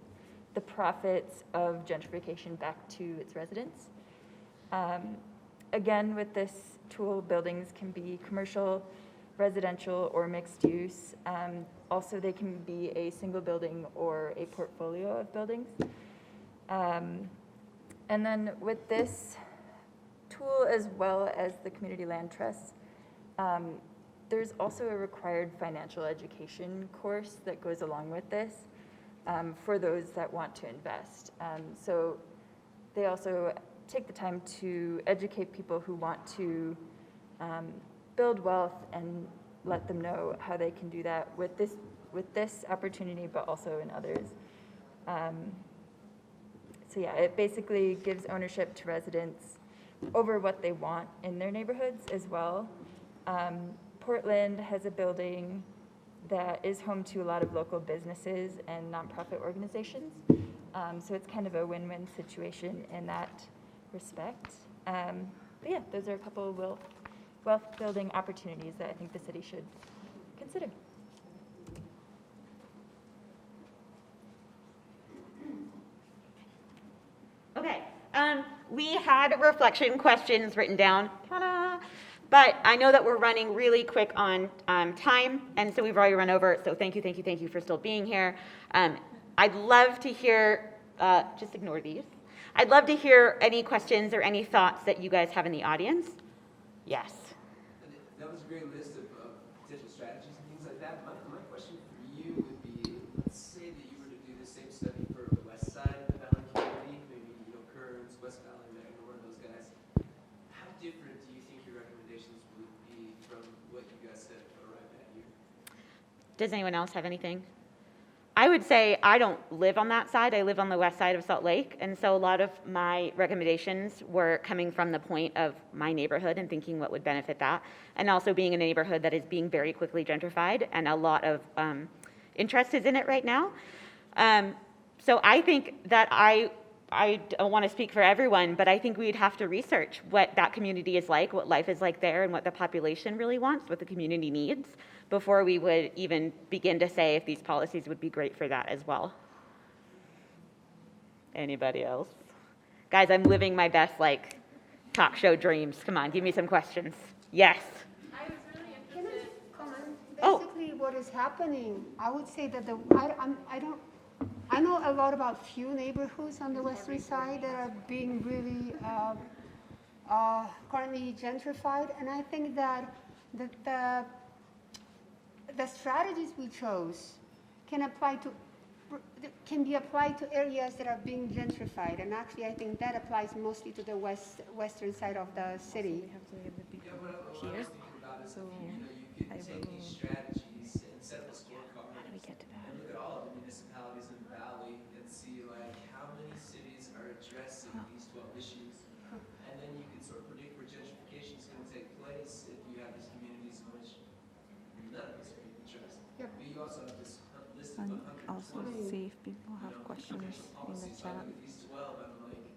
the profits of gentrification back to its residents. Again, with this tool, buildings can be commercial, residential, or mixed use. Also, they can be a single building or a portfolio of buildings. And then with this tool, as well as the community land trusts, there's also a required financial education course that goes along with this for those that want to invest. So they also take the time to educate people who want to build wealth and let them know how they can do that with this opportunity, but also in others. So yeah, it basically gives ownership to residents over what they want in their neighborhoods as well. Portland has a building that is home to a lot of local businesses and nonprofit organizations. So it's kind of a win-win situation in that respect. But yeah, those are a couple of wealth building opportunities that I think the city should consider. Okay, we had reflection questions written down, ta-da! But I know that we're running really quick on time, and so we've already run over, so thank you for still being here. I'd love to hear, just ignore these. I'd love to hear any questions or any thoughts that you guys have in the audience. Yes. That was a great list of potential strategies and things like that. My question for you would be, let's say that you were to do the same study for the west side of the Does anyone else have anything? I would say I don't live on that side. I live on the west side of Salt Lake. And so a lot of my recommendations were coming from the point of my neighborhood and thinking what would benefit that. And also being a neighborhood that is being very quickly gentrified and a lot of interest is in it right now. So I think that I don't want to speak for everyone, but I think we'd have to research what that community is like, what life is like there, and what the population really wants, what the community needs, before we would even begin to say if these policies would be great for that as well. Anybody else? Guys, I'm living my best, like, talk show dreams. Come on, give me some questions. Yes? I was really interested. Can I comment? Oh. Basically, what is happening, I would say that I know a lot about few neighborhoods on the western side that are being really currently gentrified, and I think that the strategies we chose can be applied to areas that are being gentrified, and actually I think that applies mostly to the western side of the city. Here. So You could take these strategies and set up a scorecard. How do we get to that? And look at all of the municipalities in the valley and see like how many cities are addressing these 12 issues. And then you can sort of predict where gentrification is going to take place if you have these communities in which none of us are being addressed. Yep. But you also have this list of And 120. also see if people have questions in the Policies, chat. I look at these 12, I'm like,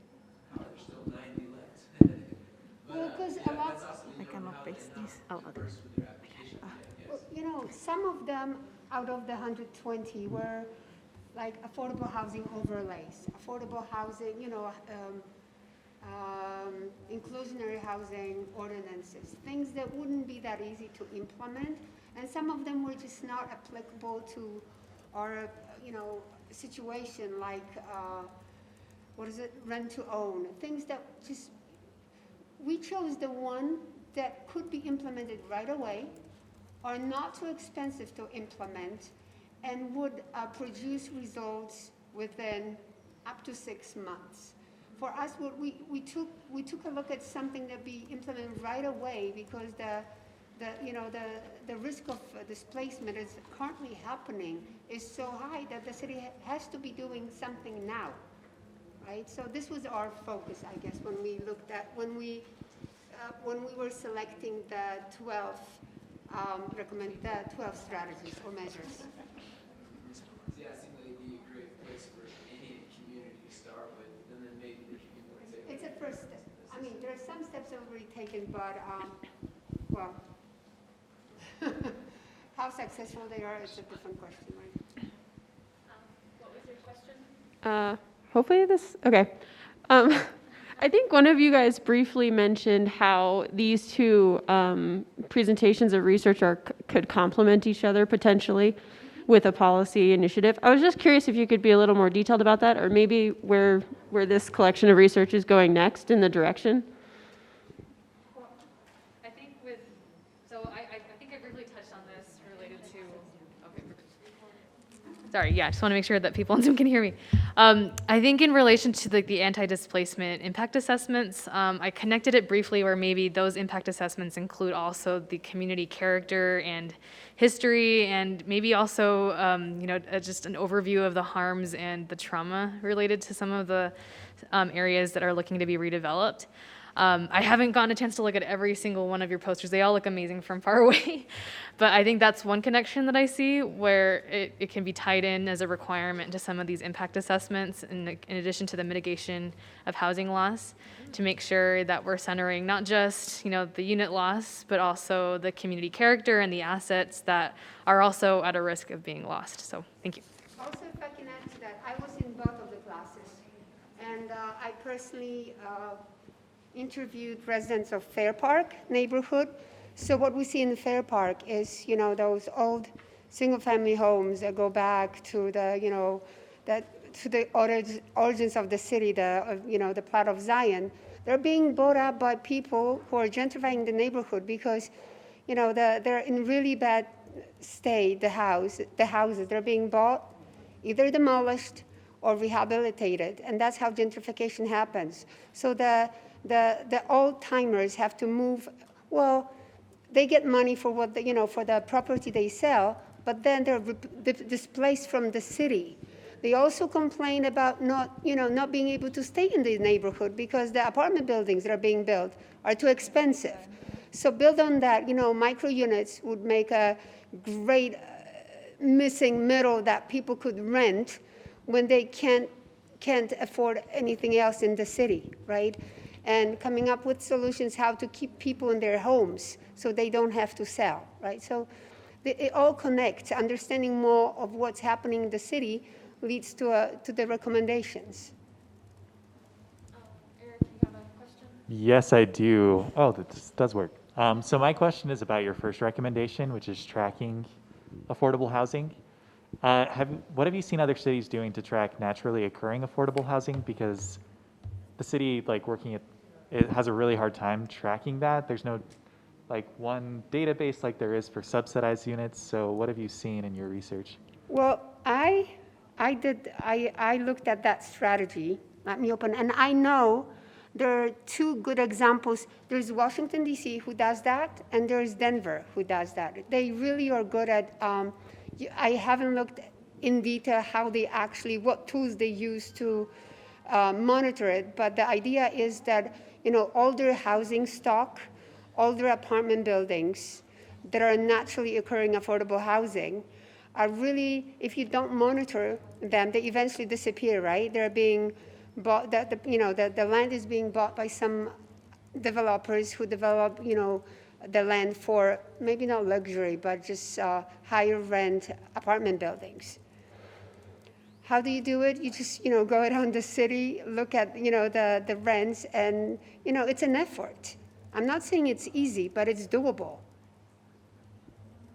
how are there still 90 left? Well, because a lot, I cannot paste these. Oh, well, some of them out of the 120 were like affordable housing overlays, affordable housing, inclusionary housing ordinances, things that wouldn't be that easy to implement, and some of them were just not applicable to our, situation like, rent to own, things that just, we chose the one that could be implemented right away, are not too expensive to implement, and would produce results within up to 6 months. For us, we took a look at something that be implemented right away because the risk of displacement is currently happening is so high that the city has to be doing something now, right? So this was our focus, I guess, when we looked at when we were selecting the 12 strategies or measures. Yeah, it seems like it'd be a great place for any community to start with, and then maybe they can more take. It's a first step. I mean, there are some steps already taken, but well, how successful they are is a different question, right? What was your question? Hopefully okay. I think one of you guys briefly mentioned how these two presentations of research could complement each other potentially with a policy initiative. I was just curious if you could be a little more detailed about that, or maybe where this collection of research is going next in the direction. I think I think I briefly touched on this related to, okay. Sorry, yeah, I just want to make sure that people on Zoom can hear me. I think in relation to the anti-displacement impact assessments, I connected it briefly where maybe those impact assessments include also the community character and history, and maybe also, just an overview of the harms and the trauma related to some of the areas that are looking to be redeveloped. I haven't gotten a chance to look at every single one of your posters. They all look amazing from far away. But I think that's one connection that I see where it can be tied in as a requirement to some of these impact assessments in addition to the mitigation of housing loss, to make sure that we're centering not just, the unit loss, but also the community character and the assets that are also at a risk of being lost. So thank you. Also, if I can add to that, I was in both of the classes, and I personally interviewed residents of Fair Park neighborhood. So what we see in Fair Park is, those old single-family homes that go back to the, to the origins of the city, the plot of Zion. They're being bought up by people who are gentrifying the neighborhood because, they're in really bad state. The houses, they're being bought, either demolished or rehabilitated, and that's how gentrification happens. So the old timers have to move. Well, they get money for what for the property they sell, but then they're displaced from the city. They also complain about not being able to stay in the neighborhood because the apartment buildings that are being built are too expensive. So build on that, micro units would make a great missing middle that people could rent when they can't afford anything else in the city, right? And coming up with solutions how to keep people in their homes so they don't have to sell, right? So it all connects. Understanding more of what's happening in the city leads to the recommendations. Eric, you have a question? Yes, I do. Oh, this does work. So my question is about your first recommendation, which is tracking affordable housing. What have you seen other cities doing to track naturally occurring affordable housing? Because the city, it has a really hard time tracking that. There's no one database like there is for subsidized units. So what have you seen in your research? Well, I looked at that strategy. Let me open, and I know there are two good examples. There's Washington, D.C. who does that, and there's Denver who does that. They really are good at, I haven't looked in detail what tools they use to monitor it, but the idea is that, older housing stock, older apartment buildings that are naturally occurring affordable housing are really, if you don't monitor them, they eventually disappear, right? They're being bought, the land is being bought by some developers who develop, the land for maybe not luxury, but just higher rent apartment buildings. How do you do it? You just, go around the city, look at, the rents, and, it's an effort. I'm not saying it's easy, but it's doable.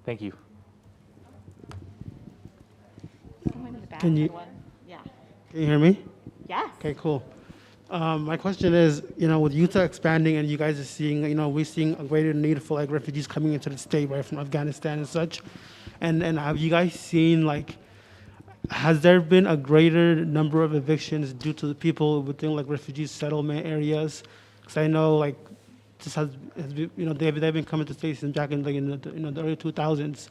Thank you. Can you hear me? Yes. Okay, cool. My question is, with Utah expanding and you guys are seeing, we're seeing a greater need for refugees coming into the state, right, from Afghanistan and such. And have you guys seen has there been a greater number of evictions due to the people within refugee settlement areas? Because I know this has been, they've been coming to states back in the early 2000s.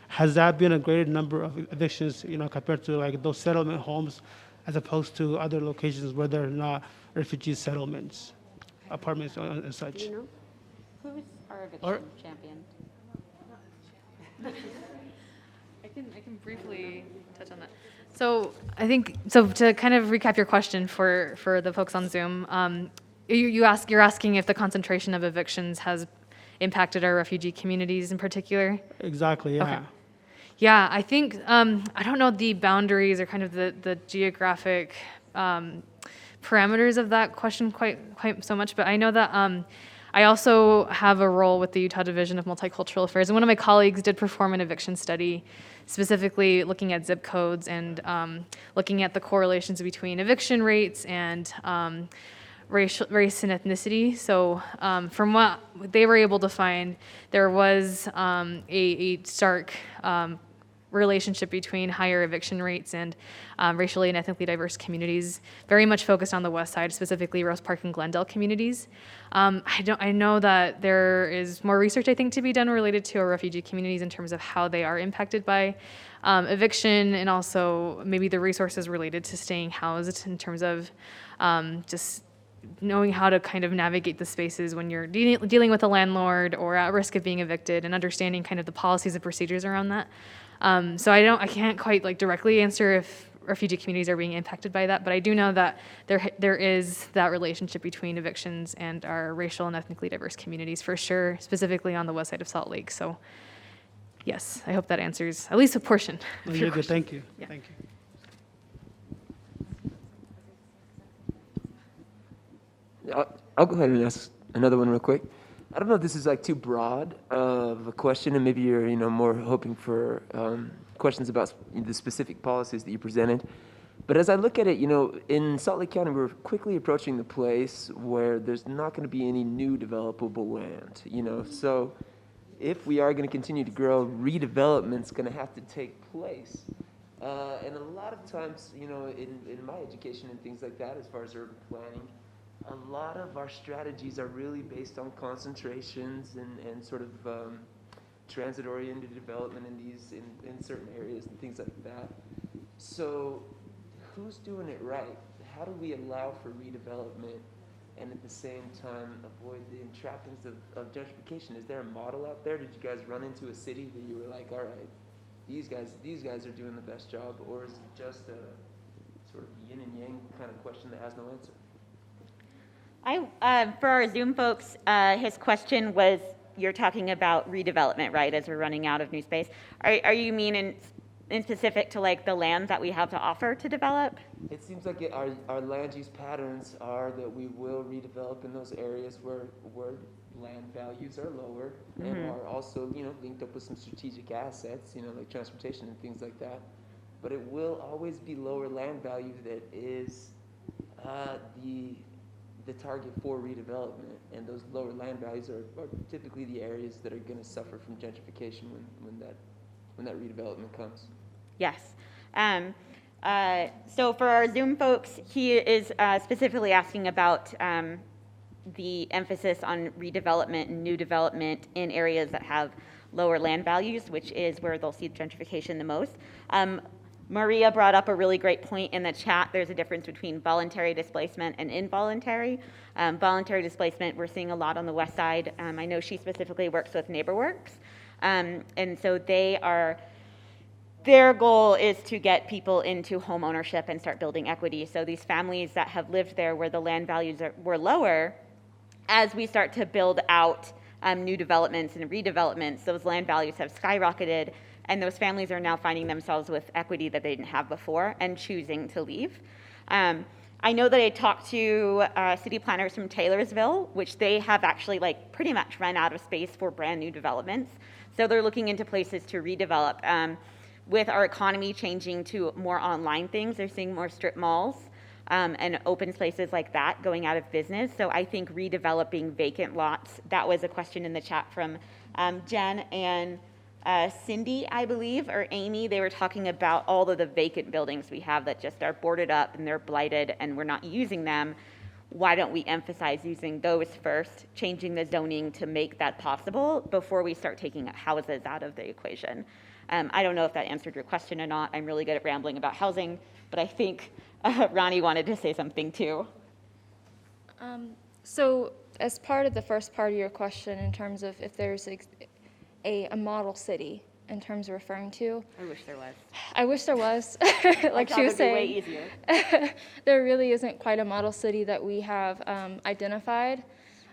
Has that been a greater number of evictions, compared to those settlement homes, as opposed to other locations where they're not refugee settlements, apartments and such? Who's our eviction champion? I can briefly touch on that. So I think, to kind of recap your question for the folks on Zoom, you're asking if the concentration of evictions has impacted our refugee communities in particular? Exactly, yeah. Okay. Yeah, I think, I don't know the boundaries or kind of the geographic parameters of that question quite so much, but I know that I also have a role with the Utah Division of Multicultural Affairs, and one of my colleagues did perform an eviction study specifically looking at zip codes and looking at the correlations between eviction rates and race and ethnicity. So from what they were able to find, there was a stark relationship between higher eviction rates and racially and ethnically diverse communities, very much focused on the west side, specifically Rose Park and Glendale communities. I know that there is more research, I think, to be done related to our refugee communities in terms of how they are impacted by eviction, and also maybe the resources related to staying housed in terms of just knowing how to kind of navigate the spaces when you're dealing with a landlord or at risk of being evicted, and understanding kind of the policies and procedures around that. So I can't quite directly answer if refugee communities are being impacted by that, but I do know that there is that relationship between evictions and our racial and ethnically diverse communities for sure, specifically on the west side of Salt Lake. So yes, I hope that answers at least a portion of your question. Thank you. Yeah. Thank you. I'll go ahead and ask another one real quick. I don't know if this is too broad of a question, and maybe you're more hoping for questions about the specific policies that you presented. But as I look at it, in Salt Lake County, we're quickly approaching the place where there's not going to be any new developable land. So if we are going to continue to grow, redevelopment's going to have to take place. And a lot of times, in my education and things like that, as far as urban planning, a lot of our strategies are really based on concentrations and sort of transit-oriented development in certain areas and things like that. So who's doing it right? How do we allow for redevelopment and at the same time avoid the entrapments of gentrification? Is there a model out there? Did you guys run into a city that you were like, all right, these guys are doing the best job, or is it just a sort of yin and yang kind of question that has no answer? For our Zoom folks, his question was, you're talking about redevelopment, right, as we're running out of new space. Are you mean in specific to like the land that we have to offer to develop? It seems like our land use patterns are that we will redevelop in those areas where land values are lower and are also, linked up with some strategic assets, like transportation and things like that. But it will always be lower land value that is the target for redevelopment, and those lower land values are typically the areas that are going to suffer from gentrification when that redevelopment comes. Yes. So for our Zoom folks, he is specifically asking about the emphasis on redevelopment and new development in areas that have lower land values, which is where they'll see gentrification the most. Maria brought up a really great point in the chat. There's a difference between voluntary displacement and involuntary. Voluntary displacement, we're seeing a lot on the west side. I know she specifically works with NeighborWorks. And so their goal is to get people into home ownership and start building equity. So these families that have lived there where the land values were lower, as we start to build out new developments and redevelopments, those land values have skyrocketed, and those families are now finding themselves with equity that they didn't have before and choosing to leave. I know that I talked to city planners from Taylorsville, which they have actually pretty much run out of space for brand new developments. So they're looking into places to redevelop. With our economy changing to more online things, they're seeing more strip malls and open spaces like that going out of business. So I think redeveloping vacant lots, that was a question in the chat from Jen and Cindy, I believe, or Amy. They were talking about all of the vacant buildings we have that just are boarded up and they're blighted and we're not using them. Why don't we emphasize using those first, changing the zoning to make that possible before we start taking houses out of the equation? I don't know if that answered your question or not. I'm really good at rambling about housing, but I think Ronnie wanted to say something too. So as part of the first part of your question, in terms of if there's a model city in terms of referring to. I wish there was. I wish there was, like she was saying. Way easier. There really isn't quite a model city that we have identified.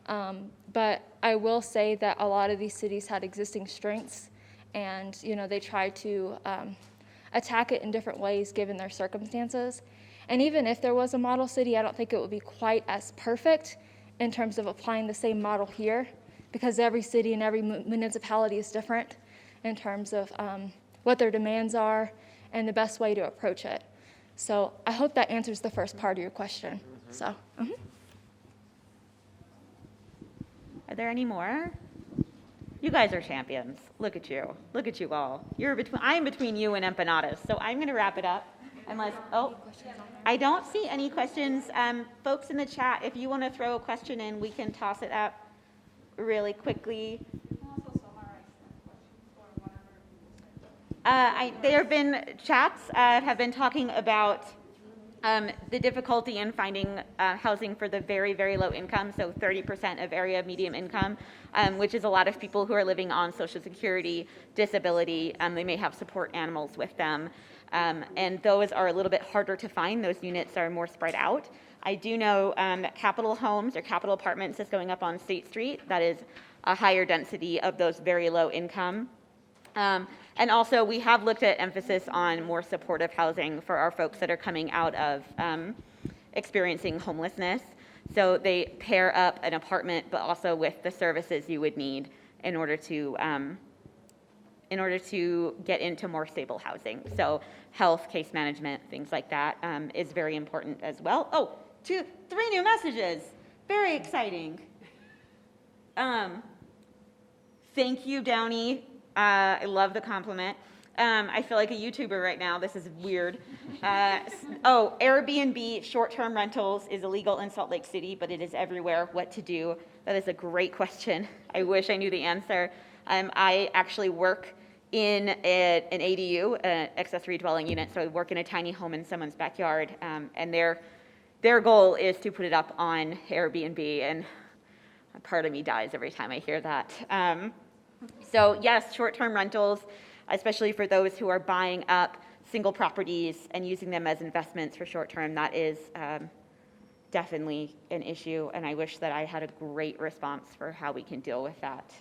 But I will say that a lot of these cities had existing strengths, and they try to attack it in different ways given their circumstances. And even if there was a model city, I don't think it would be quite as perfect in terms of applying the same model here, because every city and every municipality is different in terms of what their demands are and the best way to approach it. So I hope that answers the first part of your question. So. Are there any more? You guys are champions. Look at you. Look at you all. I'm between you and empanadas, so I'm going to wrap it up. Unless, I don't see any questions. Folks in the chat, if you want to throw a question in, we can toss it up really quickly. There have been chats have been talking about the difficulty in finding housing for the very, very low income, so 30% of area medium income, which is a lot of people who are living on Social Security, disability. They may have support animals with them, and those are a little bit harder to find. Those units are more spread out. I do know that Capital Homes or Capital Apartments is going up on State Street. That is a higher density of those very low income. And also, we have looked at emphasis on more supportive housing for our folks that are coming out of experiencing homelessness. So they pair up an apartment, but also with the services you would need in order to get into more stable housing. So health, case management, things like that is very important as well. Oh, 3 new messages. Very exciting. Thank you, Downey. I love the compliment. I feel like a YouTuber right now. This is weird. Airbnb short-term rentals is illegal in Salt Lake City, but it is everywhere. What to do? That is a great question. I wish I knew the answer. I actually work in an ADU, an accessory dwelling unit, so I work in a tiny home in someone's backyard, and their goal is to put it up on Airbnb, and a part of me dies every time I hear that. So yes, short-term rentals, especially for those who are buying up single properties and using them as investments for short-term, that is definitely an issue, and I wish that I had a great response for how we can deal with that.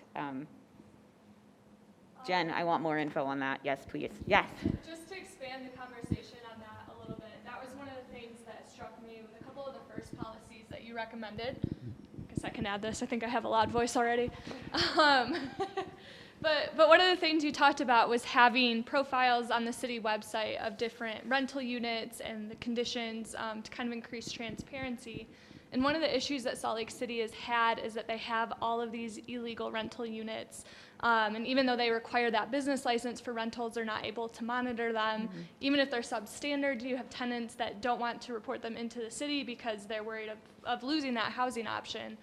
Jen, I want more info on that. Yes, please. Yes. Just to expand the conversation on that a little bit, that was one of the things that struck me with a couple of the first policies that you recommended. I guess I can add this. I think I have a loud voice already. But one of the things you talked about was having profiles on the city website of different rental units and the conditions to kind of increase transparency. And one of the issues that Salt Lake City has had is that they have all of these illegal rental units. And even though they require that business license for rentals, they're not able to monitor them. Mm-hmm. Even if they're substandard, you have tenants that don't want to report them into the city because they're worried of losing that housing option.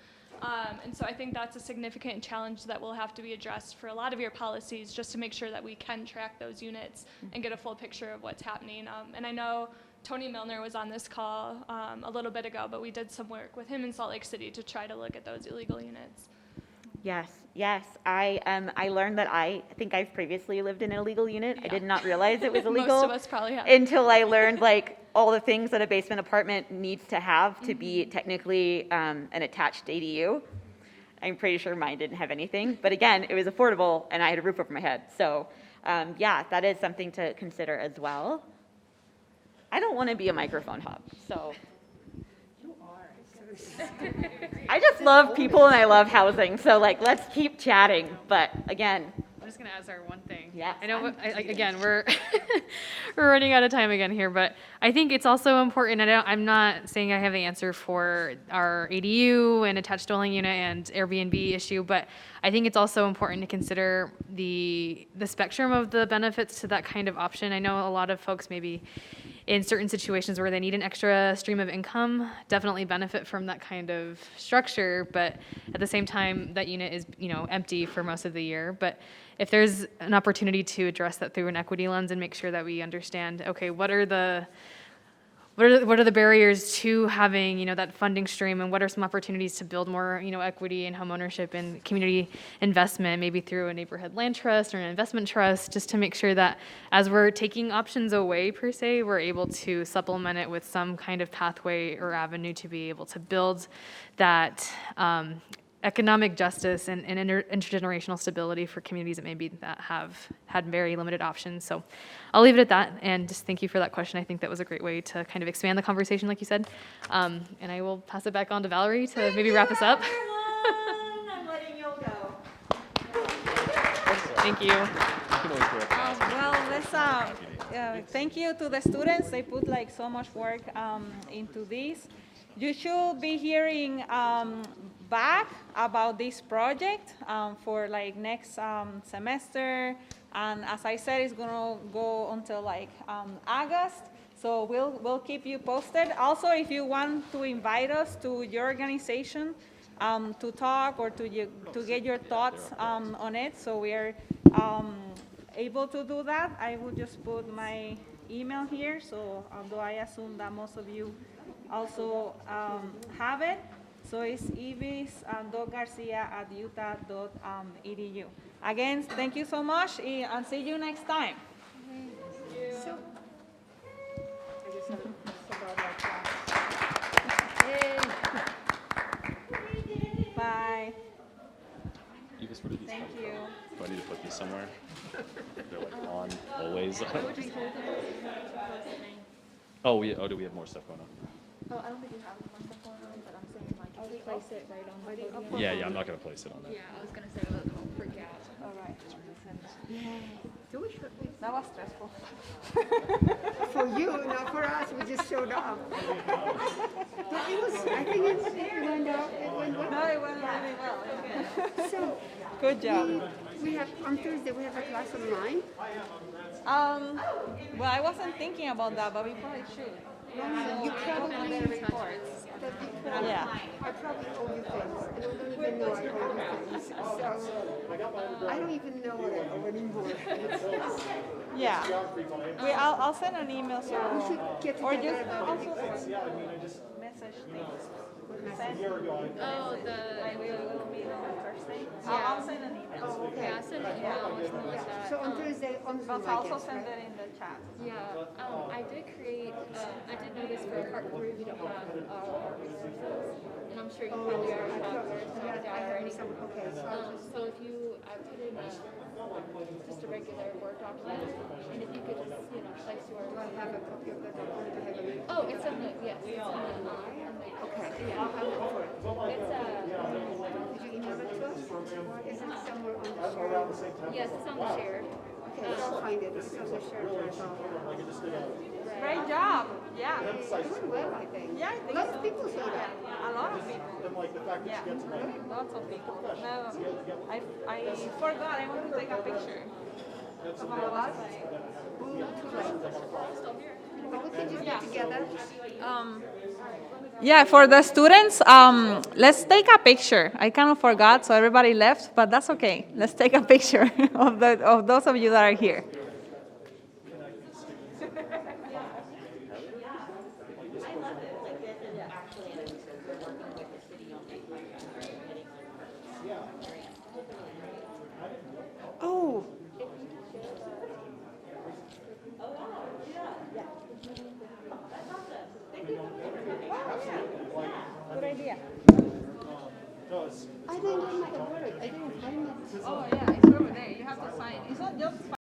And so I think that's a significant challenge that will have to be addressed for a lot of your policies, just to make sure that we can track those units and get a full picture of what's happening. And I know Tony Milner was on this call a little bit ago, but we did some work with him in Salt Lake City to try to look at those illegal units. Yes. I learned that I think I've previously lived in an illegal unit. Yeah. I did not realize it was illegal. Most of us probably have. Until I learned like all the things that a basement apartment needs to have to be technically an attached ADU. I'm pretty sure mine didn't have anything, but again, it was affordable and I had a roof over my head. So yeah, that is something to consider as well. I don't want to be a microphone hub, so. I just love people and I love housing, so like let's keep chatting. But again, I'm just gonna ask our one thing. Yeah. I know. Again, we're we're running out of time again here, but I think it's also important. I'm not saying I have the answer for our ADU and attached dwelling unit and Airbnb issue, but I think it's also important to consider the spectrum of the benefits to that kind of option. I know a lot of folks maybe in certain situations where they need an extra stream of income definitely benefit from that kind of structure, but at the same time that unit is empty for most of the year. But if there's an opportunity to address that through an equity lens and make sure that we understand, okay, what are the barriers to having that funding stream, and what are some opportunities to build more equity and homeownership and community investment, maybe through a neighborhood land trust or an investment trust, just to make sure that as we're taking options away per se, we're able to supplement it with some kind of pathway or avenue to be able to build that economic justice and intergenerational stability for communities that maybe that have had very limited options. So I'll leave it at that, and just thank you for that question. I think that was a great way to kind of expand the conversation, like you said. And I will pass it back on to Valerie to maybe wrap us up. I'm letting you go. Thank you. Well, let's thank you to the students. They put like so much work into this. You should be hearing back about this project for like next semester, and as I said, it's gonna go until like August. So we'll keep you posted. Also, if you want to invite us to your organization to talk or to get your thoughts on it, so we are able to do that, I will just put my email here. So although I assume that most of you also have it. So it's evis.garcia@utah.edu. Again, thank you so much, and see you next time. Bye. Thank you. Do I need to put these somewhere? They're like on always. Oh, do we have more stuff going on? Oh, I don't think you have more stuff going on, but I'm saying like if you place it right on the podium. Yeah, I'm not gonna place it on that. Yeah, I was gonna say that won't freak out. All right. That was stressful. For you, not for us, we just showed up. But it was, I think it went well. No, it went really well. So, good job. We have, on Thursday, we have a class online. Well, I wasn't thinking about that, but we probably should. You probably reports. Yeah. I probably owe you things, and I don't even know I owe you things. So I don't even know what I owe anymore. Yeah. I'll send an email so. We should get Or together just about also it. message things. Message. Oh, Like we will meet on Thursday. Yeah. I'll send an email. Oh, okay. Yeah, send an email or something like that. So on Thursday, on Zoom, But I also guess, send right? it in the chat. Yeah, I did create, I did notice for part 3 we don't have our resources, and I'm sure you probably already have yours mapped out already. Okay, So if you, I put in just a regular Word document, and if you could just, place your. Do I have a copy of that document? I have a link. Oh, it's in the, yes, it's in the I, and the. Okay, Yeah. I'll have a look for it. It's Did you email it to us? Is it somewhere on the shared? yes, it's on the shared. Okay, I'll find it. It's on the shared drive. Great job. Yeah. Doing well, I think. Yeah, I think A lot so. of people say that. A lot of people. Yeah, lots of people. No, I forgot. I wanted to take a picture of all of us. But we can just get together. Yeah, for the students, let's take a picture. I kind of forgot, so everybody left, but that's okay. Let's take a picture of those of you that are here. Oh. Good idea. I didn't get my award. I didn't find it. Oh, yeah, it's over there. You have to sign. It's not just